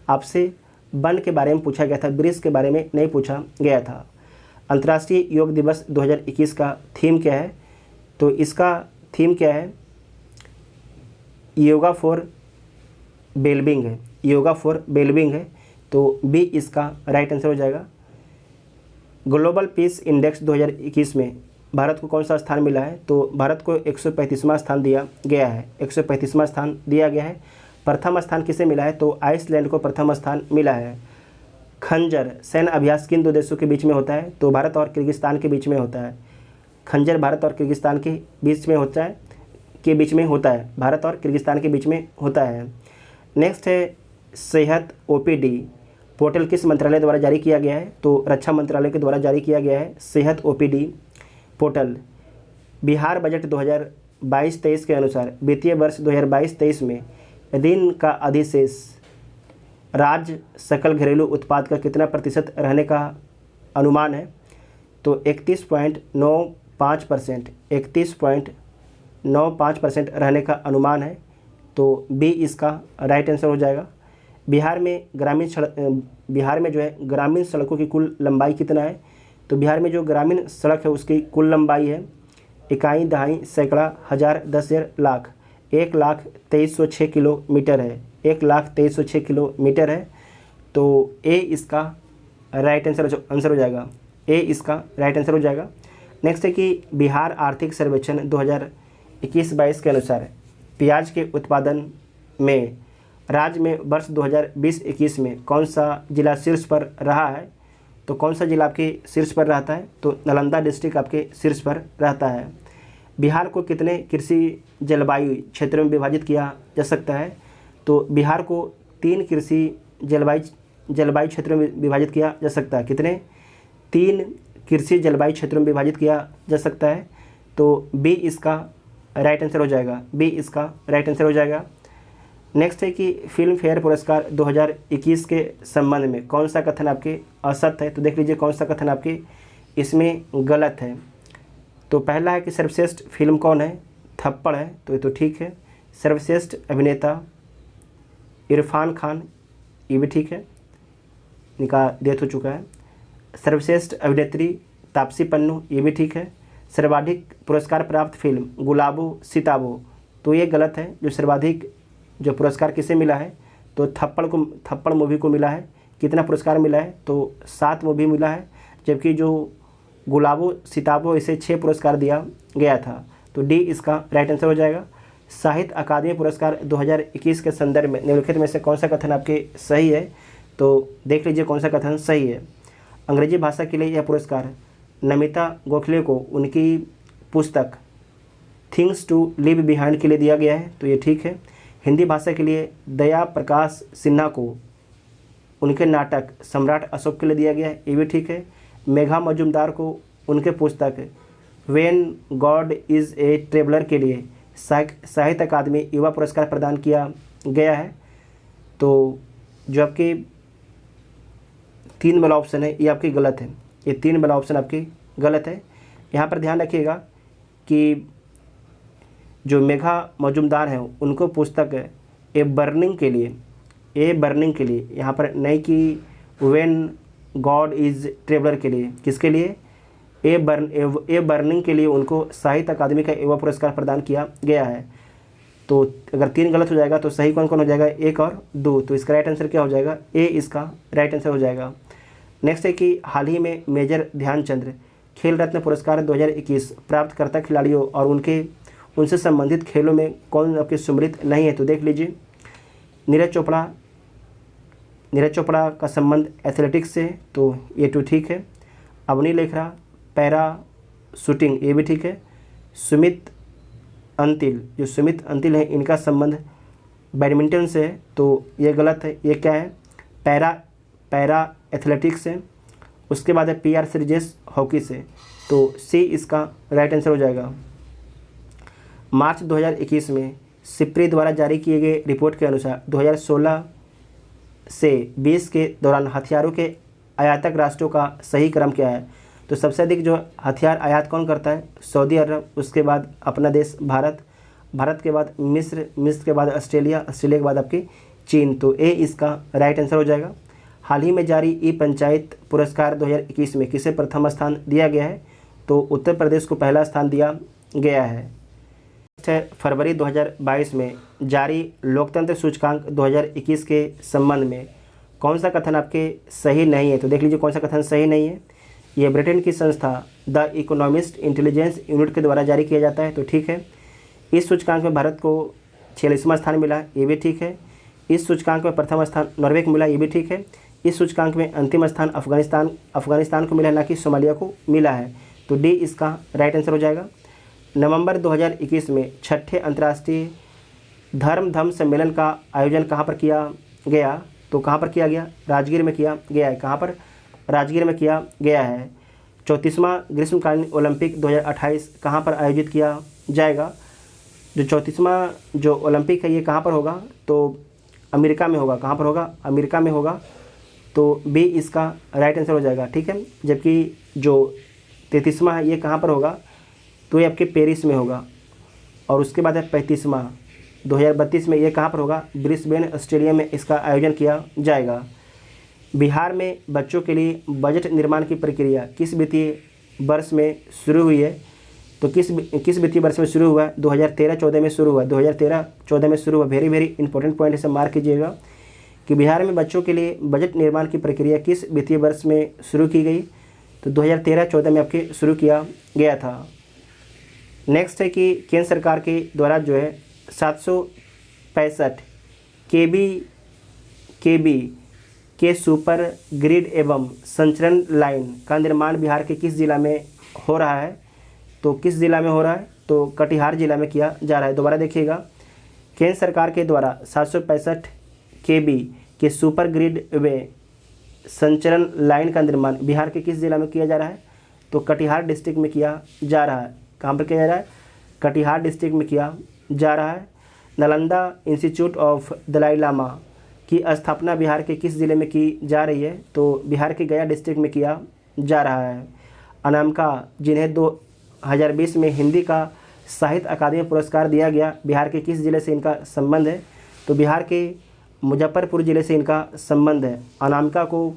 आपसे वन के बारे में पूछा गया था, ब्रिज के बारे में नहीं पूछा गया था। अंतर्राष्ट्रीय योग दिवस 2021 का थीम क्या है? तो इसका थीम क्या है? योगा फॉर वेलबींग है। योगा फॉर वेलबींग है। तो बी इसका राइट आंसर हो जाएगा। ग्लोबल पीस इंडेक्स 2021 में भारत को कौन सा स्थान मिला है? तो भारत को 135वां स्थान दिया गया है। 135वां स्थान दिया गया है। प्रथम स्थान किसे मिला है? तो आइसलैंड को प्रथम स्थान मिला है। खंजर सैन्य अभ्यास किन दो देशों के बीच में होता है? तो भारत और किर्गिस्तान के बीच में होता है। खंजर भारत और किर्गिस्तान के बीच में होता है, भारत और किर्गिस्तान के बीच में होता है। नेक्स्ट है सेहत OPD पोर्टल किस मंत्रालय द्वारा जारी किया गया है? तो रक्षा मंत्रालय के द्वारा जारी किया गया है सेहत OPD पोर्टल। बिहार बजट 2022-23 के अनुसार वित्तीय वर्ष 2022-23 में ऋण का अधिशेष राज्य सकल घरेलू उत्पाद का कितना प्रतिशत रहने का अनुमान है? तो 31.95%, 31.95% रहने का अनुमान है। तो बी इसका राइट आंसर हो जाएगा। बिहार में जो है ग्रामीण सड़कों की कुल लंबाई कितना है? तो बिहार में जो ग्रामीण सड़क है उसकी कुल लंबाई है इकाई, दहाई, सैकड़ा, हज़ार, 10,000, लाख, 1,23,06 किलोमीटर है। 1,23,06 किलोमीटर है। तो ए इसका राइट आंसर हो जाएगा। ए इसका राइट आंसर हो जाएगा। नेक्स्ट है कि बिहार आर्थिक सर्वेक्षण 2021-22 के अनुसार प्याज के उत्पादन में राज्य में वर्ष 2020-21 में कौन सा जिला शीर्ष पर रहा है? तो कौन सा जिला आपके शीर्ष पर रहता है? तो नालंदा डिस्ट्रिक्ट आपके शीर्ष पर रहता है। बिहार को कितने कृषि जलवायु क्षेत्रों में विभाजित किया जा सकता है? तो बिहार को 3 कृषि जलवायु क्षेत्रों में विभाजित किया जा सकता है। कितने? 3 कृषि जलवायु क्षेत्रों में विभाजित किया जा सकता है। तो बी इसका राइट आंसर हो जाएगा। बी इसका राइट आंसर हो जाएगा। नेक्स्ट है कि फिल्म फेयर पुरस्कार 2021 के संबंध में कौन सा कथन आपके असत्य है? तो देख लीजिए कौन सा कथन आपके इसमें गलत है। तो पहला है कि सर्वश्रेष्ठ फिल्म कौन है? थप्पड़ है। तो ये तो ठीक है। सर्वश्रेष्ठ अभिनेता इरफान खान, ये भी ठीक है, इनका डेथ हो चुका है। सर्वश्रेष्ठ अभिनेत्री तापसी पन्नू, ये भी ठीक है। सर्वाधिक पुरस्कार प्राप्त फिल्म गुलाबो सिताबो, तो ये गलत है। जो सर्वाधिक जो पुरस्कार किसे मिला है, तो थप्पड़ मूवी को मिला है। कितना पुरस्कार मिला है, तो 7 मूवी मिला है, जबकि जो गुलाबो सिताबो इसे 6 पुरस्कार दिया गया था। तो डी इसका राइट आंसर हो जाएगा। साहित्य अकादमी पुरस्कार 2021 के संदर्भ में निम्नलिखित में से कौन सा कथन आपके सही है, तो देख लीजिए कौन सा कथन सही है। अंग्रेजी भाषा के लिए यह पुरस्कार नमिता गोखले को उनकी पुस्तक थिंग्स टू लिव बिहाइंड के लिए दिया गया है, तो ये ठीक है। हिंदी भाषा के लिए दया प्रकाश सिन्हा को उनके नाटक सम्राट अशोक के लिए दिया गया है, ये भी ठीक है। मेघा मजुमदार को उनके पुस्तक when God is a traveller के लिए साहित्य अकादमी युवा पुरस्कार प्रदान किया गया है। तो जो आपके 3 वाला ऑप्शन है ये आपकी गलत है, ये 3 वाला ऑप्शन आपकी गलत है। यहाँ पर ध्यान रखिएगा कि जो मेघा मजुमदार हैं उनको पुस्तक ए बर्निंग के लिए यहाँ पर नहीं कि व्हेन गॉड इज़ ट्रेवलर के लिए, किसके लिए, ए बर्निंग के लिए उनको साहित्य अकादमी का युवा पुरस्कार प्रदान किया गया है। तो अगर 3 गलत हो जाएगा तो सही कौन कौन हो जाएगा, 1 और 2। तो इसका राइट आंसर क्या हो जाएगा, ए इसका राइट आंसर हो जाएगा। नेक्स्ट है कि हाल ही में मेजर ध्यानचंद खेल रत्न पुरस्कार 2021 प्राप्तकर्ता खिलाड़ियों और उनसे संबंधित खेलों में कौन आपके सम्मिलित नहीं है, तो देख लीजिए। नीरज चोपड़ा का संबंध एथलेटिक्स से, तो ये तो ठीक है। अवनी लेखरा पैरा शूटिंग, ये भी ठीक है। सुमित अंतिल है इनका संबंध बैडमिंटन से है, तो ये गलत है। ये क्या है, पैरा एथलेटिक्स है। उसके बाद है PR श्रीजेश हॉकी से, तो सी इसका राइट आंसर हो जाएगा। मार्च 2021 में सिप्री द्वारा जारी किए गए रिपोर्ट के अनुसार 2016 से 20 के दौरान हथियारों के आयातक राष्ट्रों का सही क्रम क्या है, तो सबसे अधिक जो हथियार आयात कौन करता है, सऊदी अरब, उसके बाद अपना देश भारत के बाद मिस्र के बाद ऑस्ट्रेलिया के बाद आपकी चीन, तो ए इसका राइट आंसर हो जाएगा। हाल ही में जारी ई पंचायत पुरस्कार 2021 में किसे प्रथम स्थान दिया गया है, तो उत्तर प्रदेश को पहला स्थान दिया गया है। फरवरी 2022 में जारी लोकतंत्र सूचकांक 2021 के संबंध में कौन सा कथन आपके सही नहीं है, तो देख लीजिए कौन सा कथन सही नहीं है। यह ब्रिटेन की संस्था द इकोनॉमिस्ट इंटेलिजेंस यूनिट के द्वारा जारी किया जाता है, तो ठीक है। इस सूचकांक में भारत को 46वां स्थान मिला, ये भी ठीक है। इस सूचकांक में प्रथम स्थान नॉर्वे को मिला, ये भी ठीक है। इस सूचकांक में अंतिम स्थान अफगानिस्तान को मिला, ना कि सोमालिया को मिला है, तो डी इसका राइट आंसर हो जाएगा। नवंबर 2021 में 6ठे अंतर्राष्ट्रीय धर्म सम्मेलन का आयोजन कहाँ पर किया गया, तो कहाँ पर किया गया, राजगीर में किया गया है। कहाँ पर, राजगीर में किया गया है। 34वां ग्रीष्मकालीन ओलंपिक 2028 कहाँ पर आयोजित किया जाएगा, जो 34वां जो ओलंपिक है ये कहाँ पर होगा, तो अमेरिका में होगा। कहाँ पर होगा, अमेरिका में होगा, तो बी इसका राइट आंसर हो जाएगा, ठीक है। जबकि जो 33वां है ये कहाँ पर होगा, तो ये आपके पेरिस में होगा। और उसके बाद है 35वां 2032 में, ये कहाँ पर होगा, ब्रिस्बेन ऑस्ट्रेलिया में इसका आयोजन किया जाएगा। बिहार में बच्चों के लिए बजट निर्माण की प्रक्रिया किस वित्तीय वर्ष में शुरू हुई है, तो किस वित्तीय वर्ष में शुरू हुआ, 2013-14 में शुरू हुआ, 2013-14 में शुरू हुआ। वेरी इंपॉर्टेंट पॉइंट इसे मार्क कीजिएगा कि बिहार में बच्चों के लिए बजट निर्माण की प्रक्रिया किस वित्तीय वर्ष में शुरू की गई, तो 2013-14 में आपके शुरू किया गया था। नेक्स्ट है कि केंद्र सरकार के द्वारा जो है 765 केबी के सुपर ग्रिड एवं संचरण लाइन का निर्माण बिहार के किस जिला में हो रहा है, तो किस जिला में हो रहा है, तो कटिहार जिला में किया जा रहा है। दोबारा देखिएगा, केंद्र सरकार के द्वारा 765 केबी के सुपर ग्रिड वे संचरण लाइन का निर्माण बिहार के किस जिला में किया जा रहा है, तो कटिहार डिस्ट्रिक्ट में किया जा रहा है। कहाँ पर किया जा रहा है, कटिहार डिस्ट्रिक्ट में किया जा रहा है। नालंदा इंस्टीट्यूट ऑफ दलाई लामा की स्थापना बिहार के किस ज़िले में की जा रही है, तो बिहार के गया डिस्ट्रिक्ट में किया जा रहा है। अनामिका जिन्हें 2020 में हिंदी का साहित्य अकादमी पुरस्कार दिया गया, बिहार के किस ज़िले से इनका संबंध है, तो बिहार के मुजफ्फरपुर ज़िले से इनका संबंध है। अनामिका को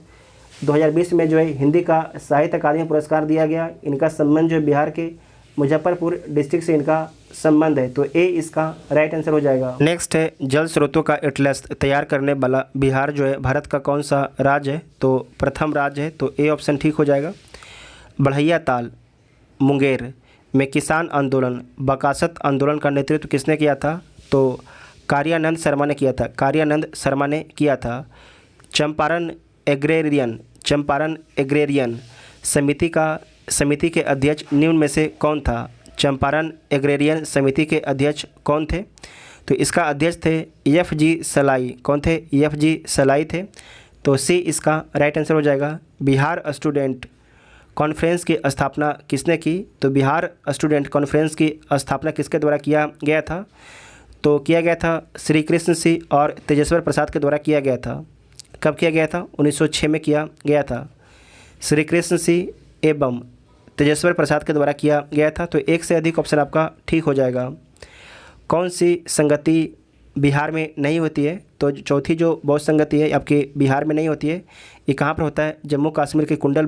2020 में जो है हिंदी का साहित्य अकादमी पुरस्कार दिया गया। इनका संबंध जो है बिहार के मुजफ्फरपुर डिस्ट्रिक्ट से इनका संबंध है, तो ए इसका राइट आंसर हो जाएगा। नेक्स्ट है जल स्रोतों का एटलस तैयार करने वाला बिहार जो है भारत का कौन सा राज्य है, तो प्रथम राज्य है, तो ए ऑप्शन ठीक हो जाएगा। बढ़ैया ताल मुंगेर में किसान आंदोलन बकासत आंदोलन का नेतृत्व किसने किया था, तो कार्यानंद शर्मा ने किया था, कार्यानंद शर्मा ने किया था। चंपारण एग्रेरियन समिति के अध्यक्ष निम्न में से कौन था, चंपारण एग्रेरियन समिति के अध्यक्ष कौन थे, तो इसका अध्यक्ष थे FG सलाई। कौन थे, FG सलाई थे, तो सी इसका राइट आंसर हो जाएगा। बिहार स्टूडेंट कॉन्फ्रेंस की स्थापना किसने की, तो बिहार स्टूडेंट कॉन्फ्रेंस की स्थापना किसके द्वारा किया गया था, तो किया गया था श्री कृष्ण सिंह और तेजेश्वर प्रसाद के द्वारा किया गया था। कब किया गया था, 1906 में किया गया था। श्री कृष्ण सिंह एवं तेजेश्वर प्रसाद के द्वारा किया गया था, तो एक से अधिक ऑप्शन आपका ठीक हो जाएगा। कौन सी संगति बिहार में नहीं होती है, तो चौथी जो बहुत संगति है आपके बिहार में नहीं होती है, ये कहाँ पर होता है, जम्मू कश्मीर के कुंडल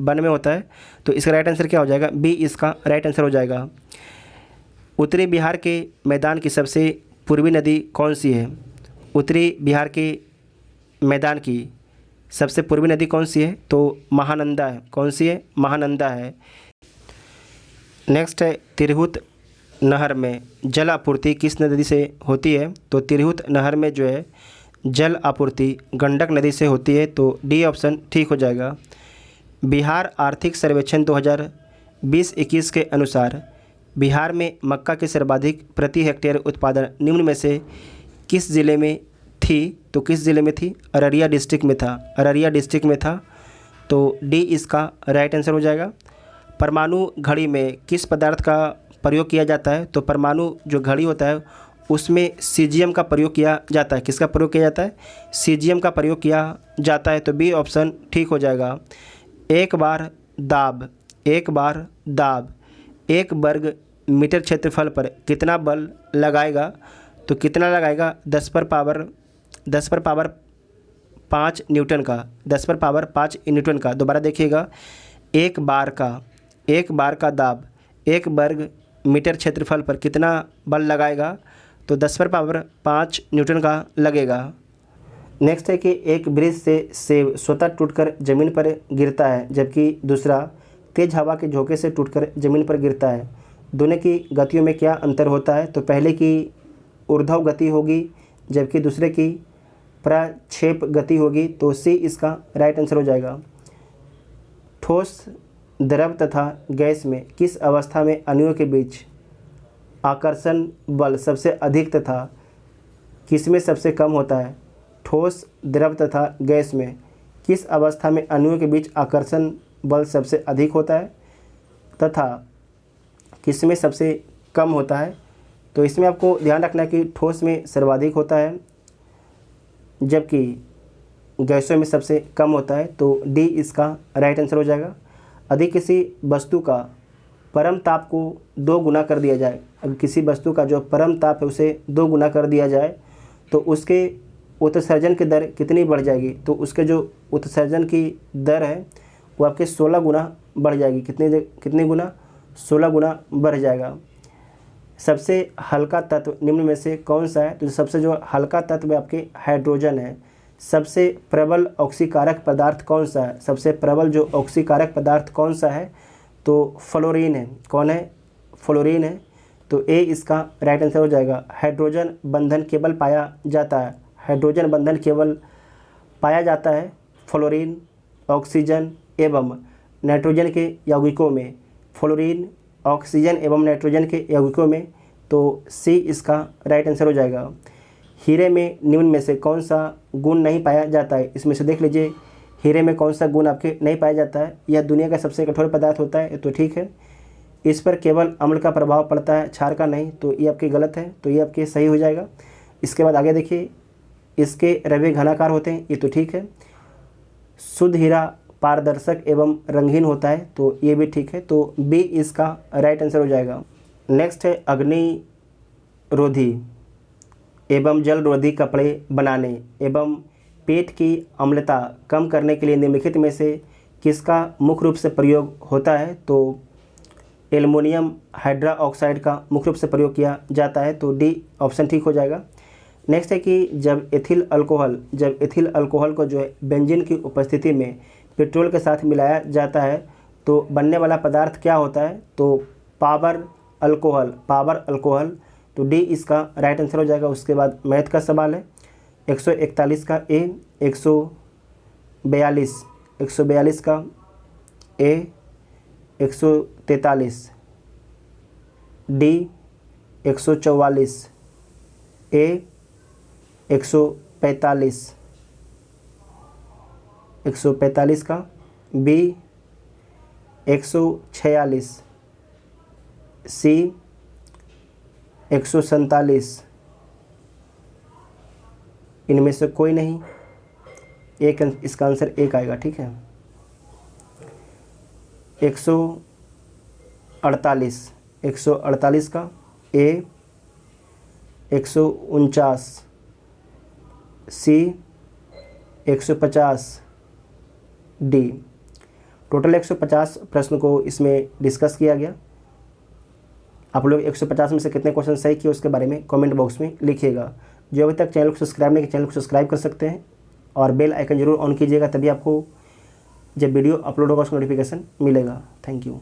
वन में होता है, तो इसका राइट आंसर क्या हो जाएगा, बी इसका राइट आंसर हो जाएगा। उत्तरी बिहार के मैदान की सबसे पूर्वी नदी कौन सी है, उत्तरी बिहार के मैदान की सबसे पूर्वी नदी कौन सी है, तो महानंदा है। कौन सी है, महानंदा है। नेक्स्ट है तिरहुत नहर में जल आपूर्ति किस नदी से होती है, तो तिरहुत नहर में जो है जल आपूर्ति गंडक नदी से होती है, तो डी ऑप्शन ठीक हो जाएगा। बिहार आर्थिक सर्वेक्षण 2020-21 के अनुसार बिहार में मक्का के सर्वाधिक प्रति हेक्टेयर उत्पादन निम्न में से किस ज़िले में थी, तो किस ज़िले में थी, अररिया डिस्ट्रिक्ट में था, अररिया डिस्ट्रिक्ट में था, तो डी इसका राइट आंसर हो जाएगा। परमाणु घड़ी में किस पदार्थ का प्रयोग किया जाता है, तो परमाणु जो घड़ी होता है उसमें सीजियम का प्रयोग किया जाता है। किसका प्रयोग किया जाता है, सीजियम का प्रयोग किया जाता है, तो बी ऑप्शन ठीक हो जाएगा। एक बार दाब 1 वर्ग मीटर क्षेत्रफल पर कितना बल लगाएगा, तो कितना लगाएगा, 10 पर पावर 5 न्यूटन का, 10 पर पावर 5 न्यूटन का। दोबारा देखिएगा, एक बार का दाब 1 वर्ग मीटर क्षेत्रफल पर कितना बल लगाएगा, तो 10 पर पावर 5 न्यूटन का लगेगा। नेक्स्ट है कि एक ब्रिज से सेब स्वतः टूटकर ज़मीन पर गिरता है, जबकि दूसरा तेज़ हवा के झोंके से टूटकर ज़मीन पर गिरता है। दोनों की गतियों में क्या अंतर होता है, तो पहले की ऊर्ध्व गति होगी जबकि दूसरे की प्रक्षेप गति होगी, तो सी इसका राइट आंसर हो जाएगा। ठोस द्रव तथा गैस में किस अवस्था में अणुओं के बीच आकर्षण बल सबसे अधिक तथा किसमें सबसे कम होता है, ठोस द्रव तथा गैस में किस अवस्था में अणुओं के बीच आकर्षण बल सबसे अधिक होता है तथा किसमें सबसे कम होता है, तो इसमें आपको ध्यान रखना है कि ठोस में सर्वाधिक होता है जबकि गैसों में सबसे कम होता है, तो डी इसका राइट आंसर हो जाएगा। यदि किसी वस्तु का परम ताप को 2 गुना कर दिया जाए, अगर किसी वस्तु का जो परम ताप है उसे 2 गुना कर दिया जाए, तो उसके उत्सर्जन की दर कितनी बढ़ जाएगी, तो उसके जो उत्सर्जन की दर है वो आपके 16 गुना बढ़ जाएगी। कितने गुना, 16 गुना बढ़ जाएगा। सबसे हल्का तत्व निम्न में से कौन सा है, तो सबसे जो हल्का तत्व आपके हाइड्रोजन है। सबसे प्रबल ऑक्सीकारक पदार्थ कौन सा है, सबसे प्रबल जो ऑक्सीकारक पदार्थ कौन सा है, तो फ्लोरीन है। कौन है, फ्लोरीन है, तो ए इसका राइट आंसर हो जाएगा। हाइड्रोजन बंधन केवल पाया जाता है, हाइड्रोजन बंधन केवल पाया जाता है फ्लोरीन, ऑक्सीजन एवं नाइट्रोजन के यौगिकों में, फ्लोरीन, ऑक्सीजन एवं नाइट्रोजन के यौगिकों में, तो सी इसका राइट आंसर हो जाएगा। हीरे में निम्न में से कौन सा गुण नहीं पाया जाता है, इसमें से देख लीजिए हीरे में कौन सा गुण आपके नहीं पाया जाता है। यह दुनिया का सबसे कठोर पदार्थ होता है, तो ठीक है। इस पर केवल अम्ल का प्रभाव पड़ता है, क्षार का नहीं, तो ये आपके गलत है, तो ये आपके सही हो जाएगा। इसके बाद आगे देखिए, इसके रवे घनाकार होते हैं, ये तो ठीक है। शुद्ध हीरा पारदर्शक एवं रंगीन होता है, तो ये भी ठीक है, तो बी इसका राइट आंसर हो जाएगा। नेक्स्ट है अग्निरोधी एवं जलरोधी कपड़े बनाने एवं पेट की अम्लता कम करने के लिए निम्नलिखित में से किसका मुख्य रूप से प्रयोग होता है? तो एल्युमिनियम हाइड्रोक्साइड का मुख्य रूप से प्रयोग किया जाता है, तो डी ऑप्शन ठीक हो जाएगा। नेक्स्ट है कि जब एथिल अल्कोहल को जो है बेंजीन की उपस्थिति में पेट्रोल के साथ मिलाया जाता है तो बनने वाला पदार्थ क्या होता है? तो पावर अल्कोहल, तो डी इसका राइट आंसर हो जाएगा। उसके बाद मैथ का सवाल है 141 का ए, 142 का ए, 143 डी, 144 ए, 145 का बी, 146 सी, 147 इनमें से कोई नहीं, एक इसका आंसर एक आएगा। ठीक है, 148 का ए, 149 सी, 150 डी। टोटल 150 प्रश्न को इसमें डिस्कस किया गया। आप लोग 150 में से कितने क्वेश्चन सही किए उसके बारे में कमेंट बॉक्स में लिखिएगा। जो अभी तक चैनल को सब्सक्राइब नहीं किया चैनल को सब्सक्राइब कर सकते हैं और बेल आइकन जरूर ऑन कीजिएगा, तभी आपको जब वीडियो अपलोड होगा उसका नोटिफिकेशन मिलेगा। Thank you.